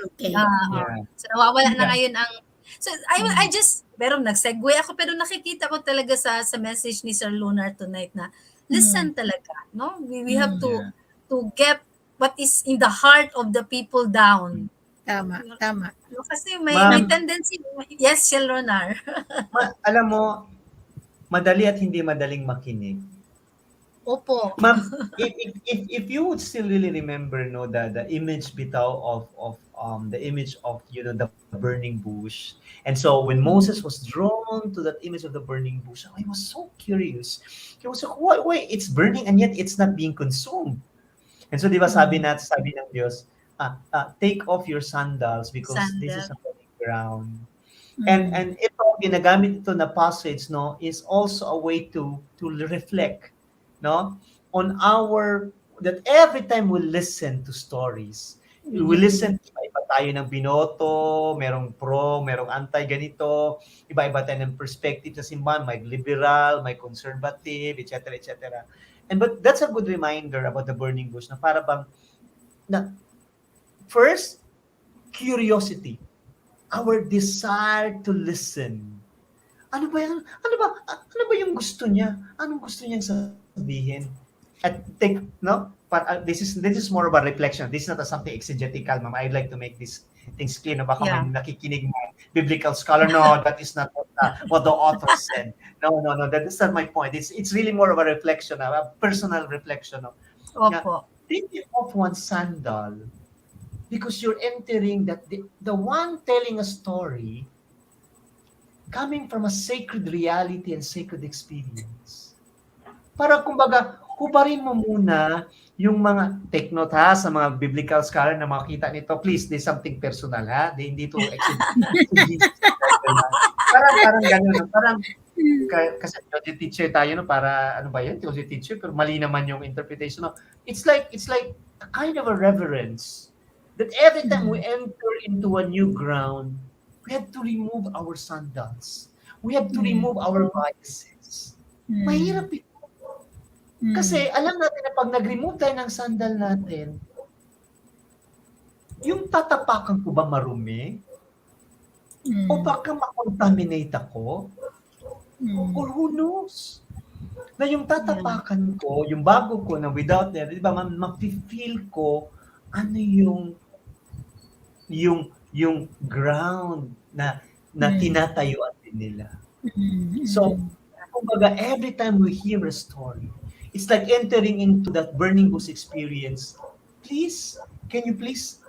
So nawawala na ngayon ang so I just pero nag-segue ako pero nakikita ko talaga sa message ni Sir Lunar tonight na listen talaga, no? We have to get what is in the heart of the people down. Tama. No, kasi may tendency. Yes, Sir Lunar. Alam mo, madali at hindi madaling makinig. Opo. Ma'am, if you would still really remember, no, the image bitaw of the image of the burning bush, and so when Moses was drawn to that image of the burning bush, I was so curious. He was like, why it's burning and yet it's not being consumed? And so, di ba sabi ng Diyos, take off your sandals because this is a holy ground. And ito ginagamit ito na passage, no, is also a way to reflect, no, on that every time we listen to stories, we listen, iba tayo ng binoto, merong pro, merong anti ganito, iba-iba tayo ng perspective sa simbahan, may liberal, may conservative, etc. But that's a good reminder about the burning bush na para bang first, curiosity, our desire to listen. Ano ba yung gusto niya? Anong gusto niyang sabihin? At think, no? This is more of a reflection. This is not something exegetical, ma'am. I'd like to make these things clear. No, baka may nakikinig na biblical scholar. No, that is not what the author said. No. That is not my point. It's really more of a reflection, a personal reflection. No? Opo. Take off one sandal because you're entering that the one telling a story coming from a sacred reality and sacred experience. Para kumbaga, hubarin mo muna yung mga, take note ha, sa mga biblical scholar na makita nito, please, there's something personal ha, hindi to parang gano'n, parang, kasi theology teacher tayo, no, para, ano ba yan, theology teacher, pero mali naman yung interpretation. No? It's like a kind of a reverence that every time we enter into a new ground, we have to remove our sandals. We have to remove our biases. Mahirap ito. Kasi alam natin na pag nag-remove tayo ng sandal natin, yung tatapakan ko ba marumi? O baka makontaminate ako? Or who knows? Na yung tatapakan ko, yung bago ko na without there, di ba, ma-feel ko ano yung ground na tinatayuan din nila. So, kumbaga, every time we hear a story, it's like entering into that burning bush experience. Please, can you please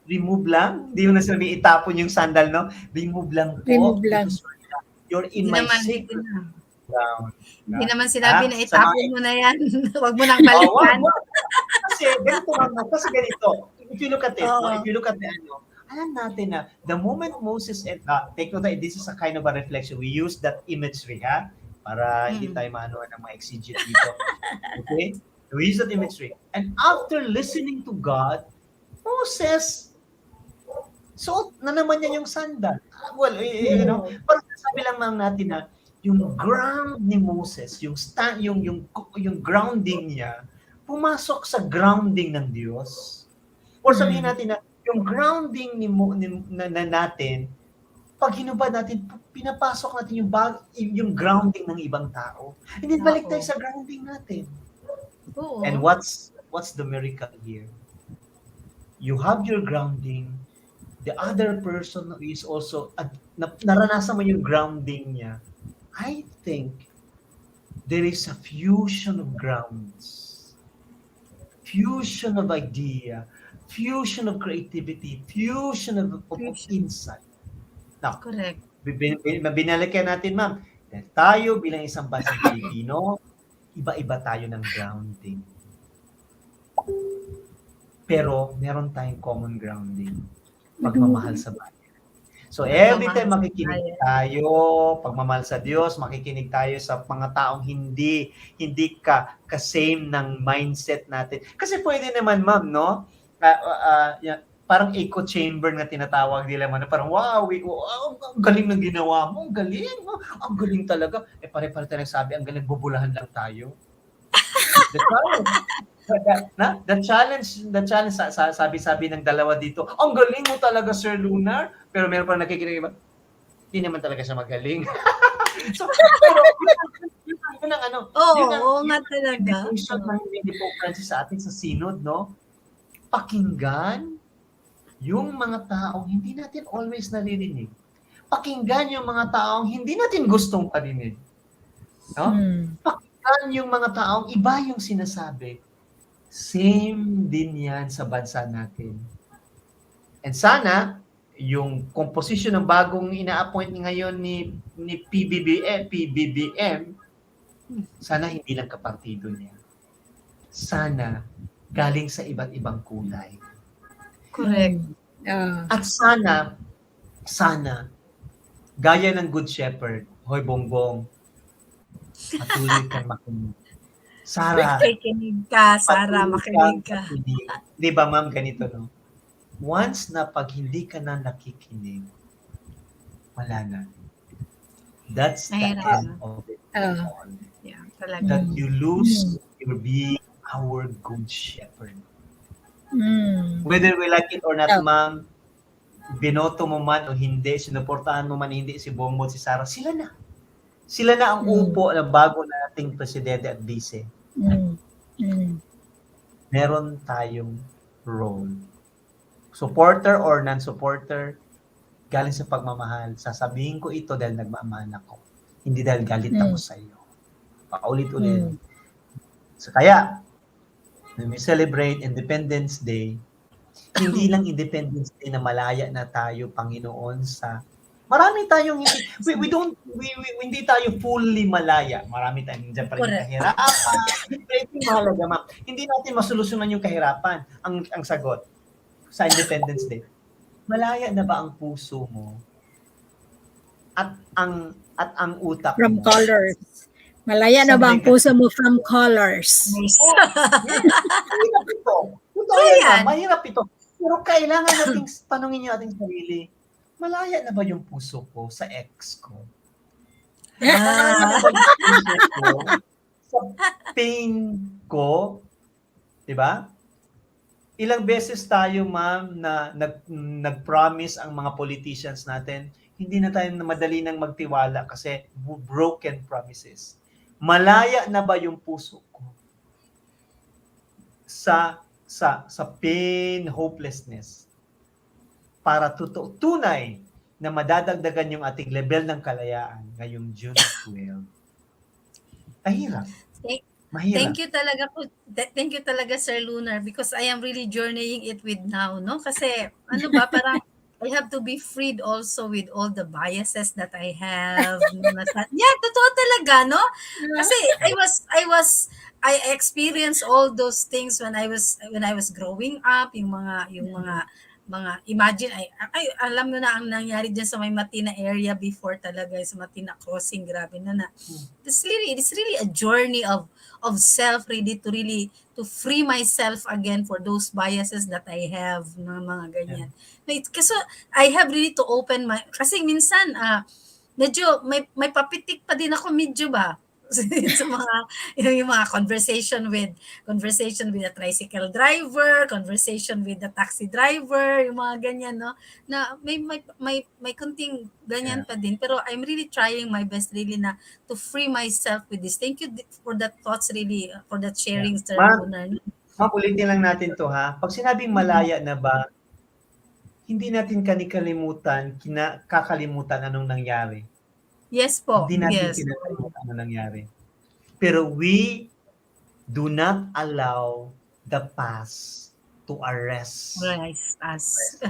remove lang? Hindi mo na sabi itapon yung sandal, no? Remove lang po. Remove lang. Because you're in my sacred ground. Hindi naman sinabi na Sa itapon mga- mo na yan. Huwag mo nang Oh, balikan. wag. Kasi ganito, ma'am, kasi ganito. If you look at it, Oo. no, if you look at the alam natin na the moment Moses and take note, this is a kind of a reflection. We use that imagery, ha? Para hindi tayo maano ng mga exegete dito. Okay? We use that imagery. And after listening to God, Moses, suot na naman niya yung sandal. Well, parang sabi lang ma'am natin na yung ground ni Moses, yung grounding niya, pumasok sa grounding ng Diyos. Or sabihin natin na yung grounding natin, pag hinubad natin, pinapasok natin yung grounding ng ibang tao. And then balik tayo sa grounding natin. Oo. And what's the miracle here? You have your grounding, the other person is also, naranasan mo yung grounding niya. I think there is a fusion of grounds, fusion of idea, fusion of creativity, fusion of insight. Now, Correct. binalikan natin, ma'am. Dahil tayo bilang isang bansang Pilipino, iba-iba tayo ng grounding. Pero meron tayong common grounding. Pagmamahal sa bayan. So every time makikinig tayo, pagmamahal sa Diyos, makikinig tayo sa mga taong hindi ka-same ng mindset natin. Kasi pwede naman, ma'am, no? Parang echo chamber na tinatawag nila man. Parang, wow, ang galing ng ginawa mo. Ang galing talaga. Pare-pare tayo nagsabi, ang galing, bubulahan lang tayo. The challenge, sabi ng dalawa dito, ang galing mo talaga, Sir Lunar. Pero meron pa nakikinig iba, hindi naman talaga siya magaling. So, pero, yun ang ano. Oo nga talaga. Hindi po, Francis, sa atin sa synod, no? Pakinggan yung mga taong hindi natin always naririnig. Pakinggan yung mga taong hindi natin gustong parinig. No? Pakinggan yung mga taong iba yung sinasabi. Same din yan sa bansa natin. And sana, yung composition ng bagong ina-appoint ngayon ni PBBM, sana hindi lang kapartido niya. Sana galing sa iba't ibang kulay. Correct. At sana, gaya ng Good Shepherd, Hoy Bongbong, patuloy kang makinig. Sara, Makikinig ka, Sara, makinig ka. Di ba, ma'am, ganito, no? Once na pag hindi ka na nakikinig, wala na. That's the end of it all. Yeah, talaga. That you lose your being our Good Shepherd. Whether we like it or not, ma'am, binoto mo man o hindi, sinuportahan mo man hindi si Bongbong, si Sara, sila na. Sila na ang upo ng bago nating presidente at vice. Meron tayong role. Supporter or non-supporter, galing sa pagmamahal. Sasabihin ko ito dahil nagmamahal ako. Hindi dahil galit ako sa iyo. Paulit-ulit. So kaya, when we celebrate Independence Day, hindi lang Independence Day na malaya na tayo, Panginoon, sa marami tayong hindi tayo fully malaya. Marami tayong nandiyan pa rin yung kahirapan. Pero ito yung mahalaga, ma'am. Hindi natin masolusyonan yung kahirapan. Ang sagot sa Independence Day, malaya na ba ang puso mo? At ang utak From mo? colors. Malaya na ba ang puso mo from colors? Mahirap ito. Mahirap ito. Pero kailangan nating tanungin yung ating sarili, malaya na ba yung puso ko sa ex ko? Malaya na ba yung puso ko sa pain ko? Diba? Ilang beses tayo, ma'am, na nag-promise ang mga politicians natin, hindi na tayo madali nang magtiwala kasi broken promises. Malaya na ba yung puso ko sa pain, hopelessness para tunay na madadagdagan yung ating level ng kalayaan ngayong June 12? Mahirap. Thank Mahirap. thank you talaga Sir Lunar, because I am really journeying it with now, no? Kasi ano ba, parang I have to be freed also with all the biases that I have. Yeah, totoo talaga, no? Kasi I experienced all those things when I was growing up, yung mga imagine, alam mo na ang nangyari diyan sa may Matina area before talaga, sa Matina Crossing, grabe na. It's really a journey of self, really to free myself again for those biases that I have, mga ganyan. Kasi I have really to open my, kasi minsan medyo may papitik pa din ako medyo ba sa mga yung mga conversation with a tricycle driver, conversation with the taxi driver, yung mga ganyan, no, na may kunting ganyan pa din, pero I'm really trying my best really na to free myself with this. Thank you for that thoughts, really, for that sharing, Sir Lunar. Ma'am, ulitin lang natin to, ha. Pag sinabing malaya na ba, hindi natin kakalimutan anong nangyari. Yes po. Hindi natin Yes. kinakalimutan anong nangyari. Pero we do not allow the past to arrest Us.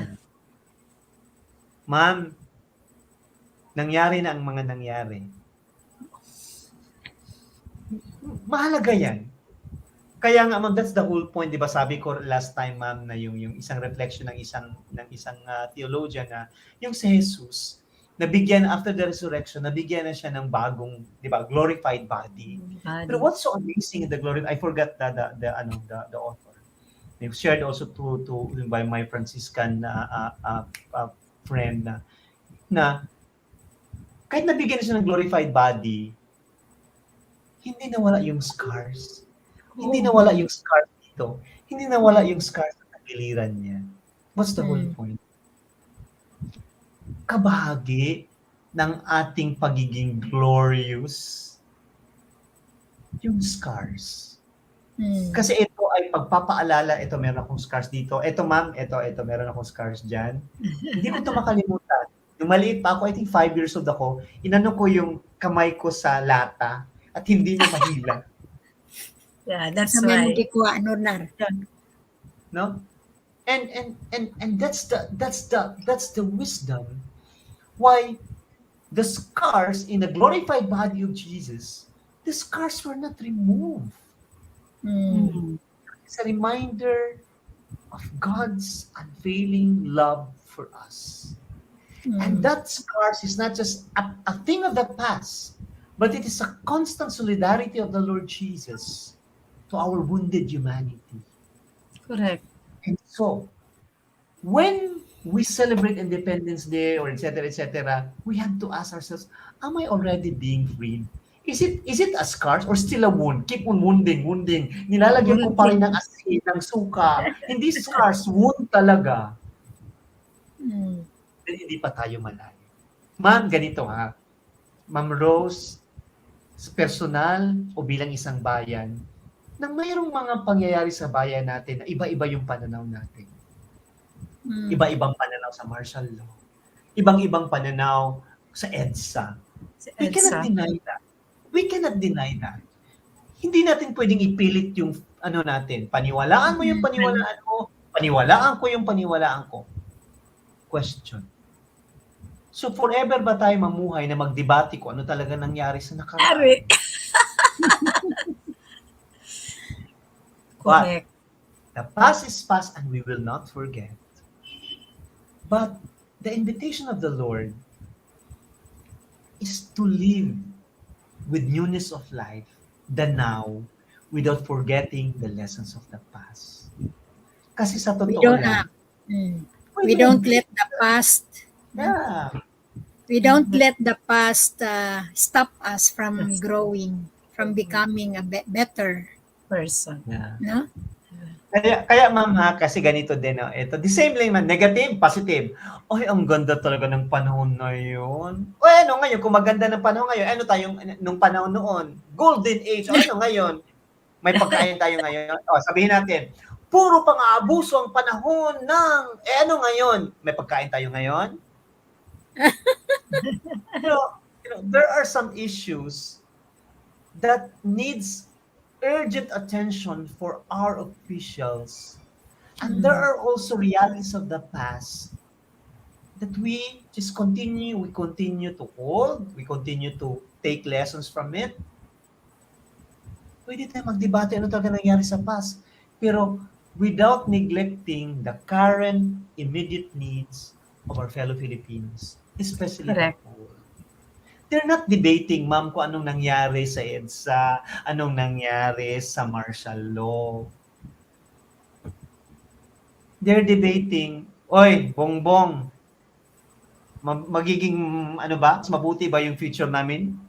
Ma'am, nangyari na ang mga nangyari. Mahalaga yan. Kaya nga, ma'am, that's the whole point, di ba? Sabi ko last time, ma'am, na yung isang reflection ng isang theologian na yung si Jesus, nabigyan after the resurrection, nabigyan na siya ng bagong, di ba, glorified body. Pero what's so amazing in the glory, I forgot the author. They shared also to by my Franciscan friend na kahit nabigyan na siya ng glorified body, hindi nawala yung scars. Hindi nawala yung scars dito. Hindi nawala yung scars sa tagiliran niya. What's the whole point? Kabahagi ng ating pagiging glorious yung scars. Kasi ito ay pagpapaalala, ito meron akong scars dito. Ito ma'am, ito meron akong scars dyan. Hindi ko ito makalimutan. Nung maliit pa ako, I think 5 years old ako, inano ko yung kamay ko sa lata at hindi niya mahila. Yeah, that's Naman right. di ko Lunar. No? And that's the wisdom why the scars in the glorified body of Jesus, the scars were not removed. It's a reminder of God's unfailing love for us. And that scars is not just a thing of the past, but it is a constant solidarity of the Lord Jesus to our wounded humanity. Correct. And so, when we celebrate Independence Day or etc., we have to ask ourselves, am I already being freed? Is it a scars or still a wound? Keep on wounding. Nilalagyan ko pa rin ng asin, ng suka. Hindi scars, wound talaga. Then hindi pa tayo malayo. Ma'am, ganito ha. Ma'am Rose, personal o bilang isang bayan, nang mayroong mga pangyayari sa bayan natin na iba-iba yung pananaw natin. Iba-ibang pananaw sa martial law. Ibang-ibang pananaw sa EDSA. We cannot deny that. Hindi natin pwedeng ipilit yung natin. Paniwalaan mo yung paniwalaan mo, paniwalaan ko yung paniwalaan ko. Question. So forever ba tayo mamuhay na magdebate ko ano talaga nangyari sa nakaraan? But the past is past and we will not forget. But the invitation of the Lord is to live with newness of life, the now, without forgetting the lessons of the past. Kasi sa totoo lang, we don't let the past we don't let the past stop us from growing, from becoming a better person. Yeah. No? Kaya ma'am ha, kasi ganito din, no? Ito, the same lang man, negative, positive. Ay, ang ganda talaga ng panahon na yun. O ano ngayon, kung maganda ng panahon ngayon, ano tayong nung panahon noon? Golden age. O ano ngayon? May pagkain tayo ngayon. O, sabihin natin, puro pang-aabuso ang panahon ng, ano ngayon? May pagkain tayo ngayon? There are some issues that needs urgent attention for our officials. And there are also realities of the past that we continue to hold, we continue to take lessons from it. Pwede tayo magdebate ano talaga nangyari sa past. Pero without neglecting the current immediate needs of our fellow Filipinos, especially the Correct. poor. They're not debating, ma'am, kung anong nangyari sa EDSA, anong nangyari sa martial law. They're debating, oy, Bongbong, magiging ano ba, mas mabuti ba yung future namin?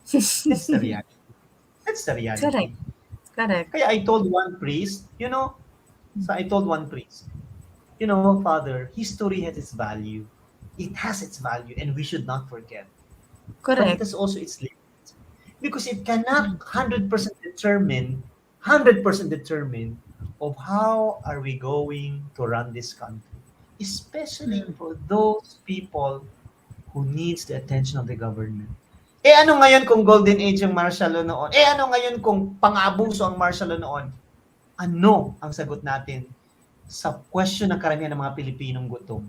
That's the reality. That's the reality. Correct. Correct. Kaya I told one priest, Father, history has its value. It has its value and we should not forget. But it Correct. has also its limits. Because it cannot 100% determine of how are we going to run this country. Especially for those people who needs the attention of the government. Ano ngayon kung golden age yung martial law noon? Ano ngayon kung pang-abuso ang martial law noon? Ano ang sagot natin sa question ng karamihan ng mga Pilipinong gutom?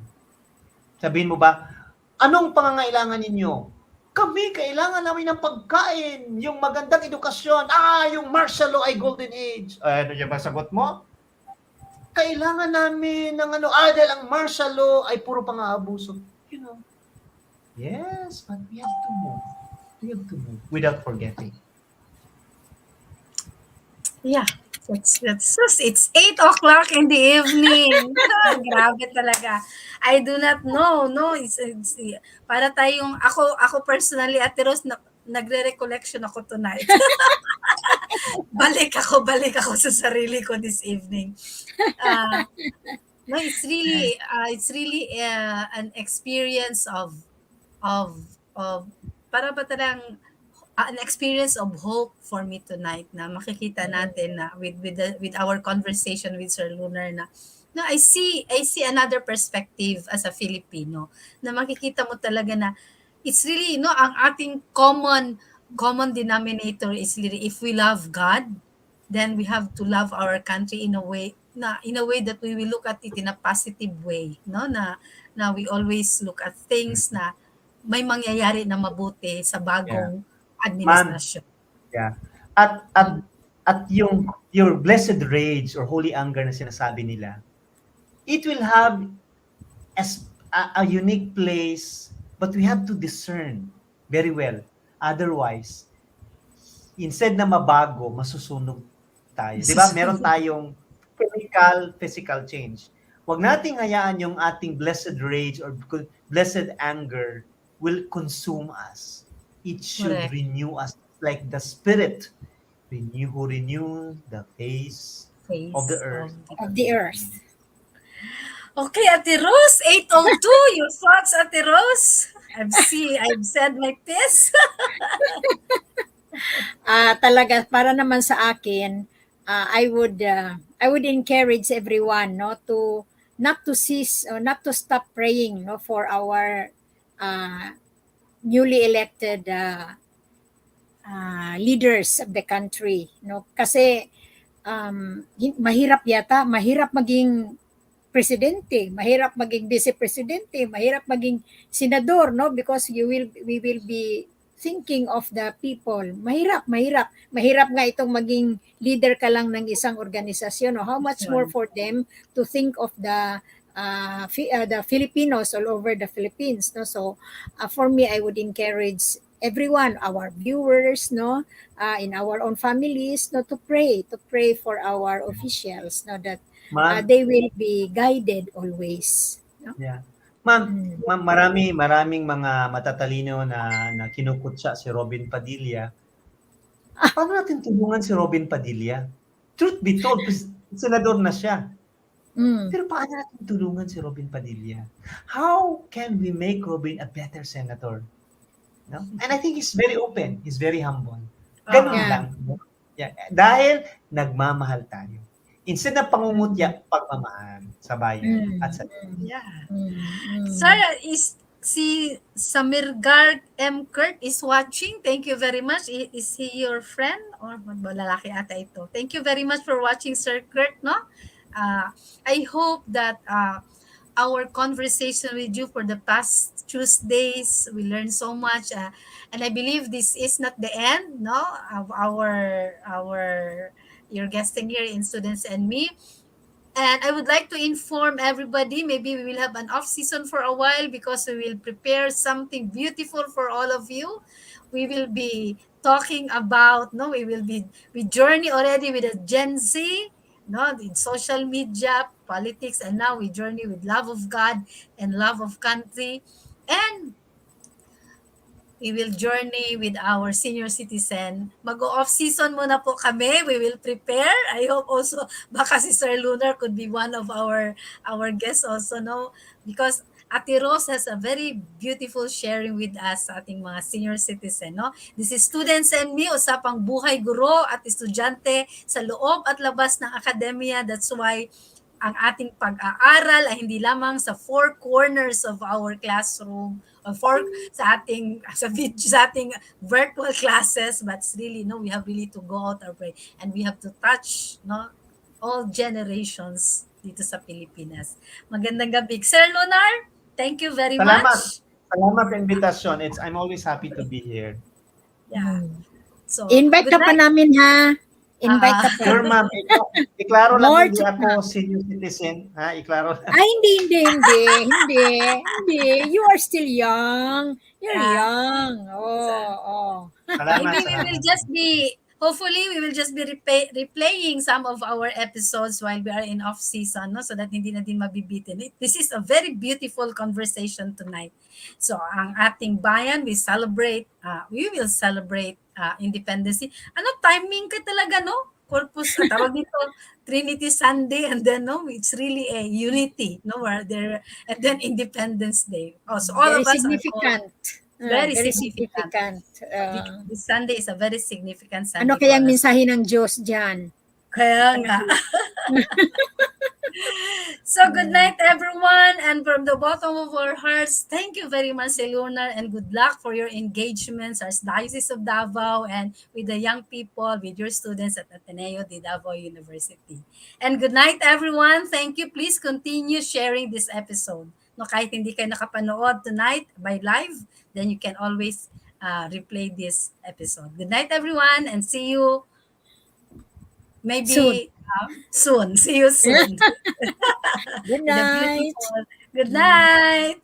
Sabihin mo ba, anong pangangailangan ninyo? Kami, kailangan namin ng pagkain, yung magandang edukasyon, yung martial law ay golden age. Ano yung ba sagot mo? Kailangan namin ng dahil ang martial law ay puro pang-aabuso. Yes, but we have to move. We have to move without forgetting. Yeah. It's 8 o'clock in the evening. Grabe talaga. I do not know. No, it's para tayong, ako personally, Ate Rose, nagre-recollection ako tonight. balik ako sa sarili ko this evening. No, it's really an experience of para ba talagang an experience of hope for me tonight na makikita natin na with our conversation with Sir Lunar na I see another perspective as a Filipino na makikita mo talaga na it's really ang ating common denominator is really if we love God, then we have to love our country in a way that we will look at it in a positive way, na we always look at things na may mangyayari na mabuti sa bagong administrasyon. Yeah. At your blessed rage or holy anger na sinasabi nila, it will have a unique place, but we have to discern very well. Otherwise, instead na mabago, masusunog tayo. Di ba? Meron tayong physical change. Huwag nating hayaan yung ating blessed rage or blessed anger will consume us. It should renew us like the Spirit who renew the face of the earth. Okay, Ate Rose, 8:02. Your thoughts, Ate Rose? I've said my piece. Talaga para naman sa akin, I would encourage everyone to not to cease or not to stop praying for our newly elected leaders of the country, kasi mahirap maging presidente, mahirap maging vice presidente, mahirap maging senador, because we will be thinking of the people. Mahirap nga itong maging leader ka lang ng isang organisasyon. How much more for them to think of the Filipinos all over the Philippines. So for me, I would encourage everyone, our viewers, in our own families, to pray for our officials, that they will be guided always. Yeah. Ma'am, maraming mga matatalino na kinukutsa si Robin Padilla. Paano natin tulungan si Robin Padilla? Truth be told, senador na siya. Mm. Pero paano natin tulungan si Robin Padilla? How can we make Robin a better senator? No? And I think he's very open. He's very humble. Ganun Yeah. lang. No? Yeah. Dahil nagmamahal tayo. Instead na pangungutya, pagmamahal sa bayan Mm. at sa Yeah. Mm. Sir, is si Samirgar M. Kurt is watching. Thank you very much. Is he your friend? Or lalaki ata ito. Thank you very much for watching, Sir Kurt, no? I hope that our conversation with you for the past Tuesdays, we learned so much. And I believe this is not the end, no, of our your guesting here in Students and Me. And I would like to inform everybody, maybe we will have an off season for a while because we will prepare something beautiful for all of you. We will be talking about, no, we journey already with a Gen Z, no, in social media, politics, and now we journey with love of God and love of country. And we will journey with our senior citizen. Mag-off season muna po kami. We will prepare. I hope also baka si Sir Lunar could be one of our guests also, no? Because Ate Rose has a very beautiful sharing with us sa ating mga senior citizen, no? This is Students and Me, usapang buhay guro at estudyante sa loob at labas ng akademya. That's why ang ating pag-aaral ay hindi lamang sa four corners of our classroom or sa ating sa ating virtual classes, but really, no, we have really to go out our way and we have to touch, no, all generations dito sa Pilipinas. Magandang gabi, Sir Lunar. Thank you very Salamat. much. Salamat sa invitasyon. I'm always happy to be here. Yeah. So, Invite good ka pa night. namin, ha? Invite ka pa. Sure, ma'am. Iklaro lang More hindi to ako senior citizen. Ha? Iklaro lang. Ay, hindi. You are still young. You're young. Oh. Salamat, Maybe we will salamat. just be, hopefully, we will just be replaying some of our episodes while we are in off season, no? So that hindi natin mabibitin. This is a very beautiful conversation tonight. So, ang ating bayan, we will celebrate independence. Ano, timing ka talaga, no? Corpus, tawag dito, Trinity Sunday, and then, no, it's really a unity, no, where there, and then Independence Day. Oh, so all Very of us significant. very Very significant. significant. This Sunday is a very significant Sunday Ano kayang for us. mensahe ng Diyos dyan? Kaya nga. So, good night, everyone. And from the bottom of our hearts, thank you very much, Lunar, and good luck for your engagements as Diocese of Davao and with the young people, with your students at Ateneo de Davao University. And good night, everyone. Thank you. Please continue sharing this episode. No, kahit hindi kayo nakapanood tonight by live, then you can always replay this episode. Good night, everyone, and see you maybe soon. See you soon. Good With a night. beautiful- Good night.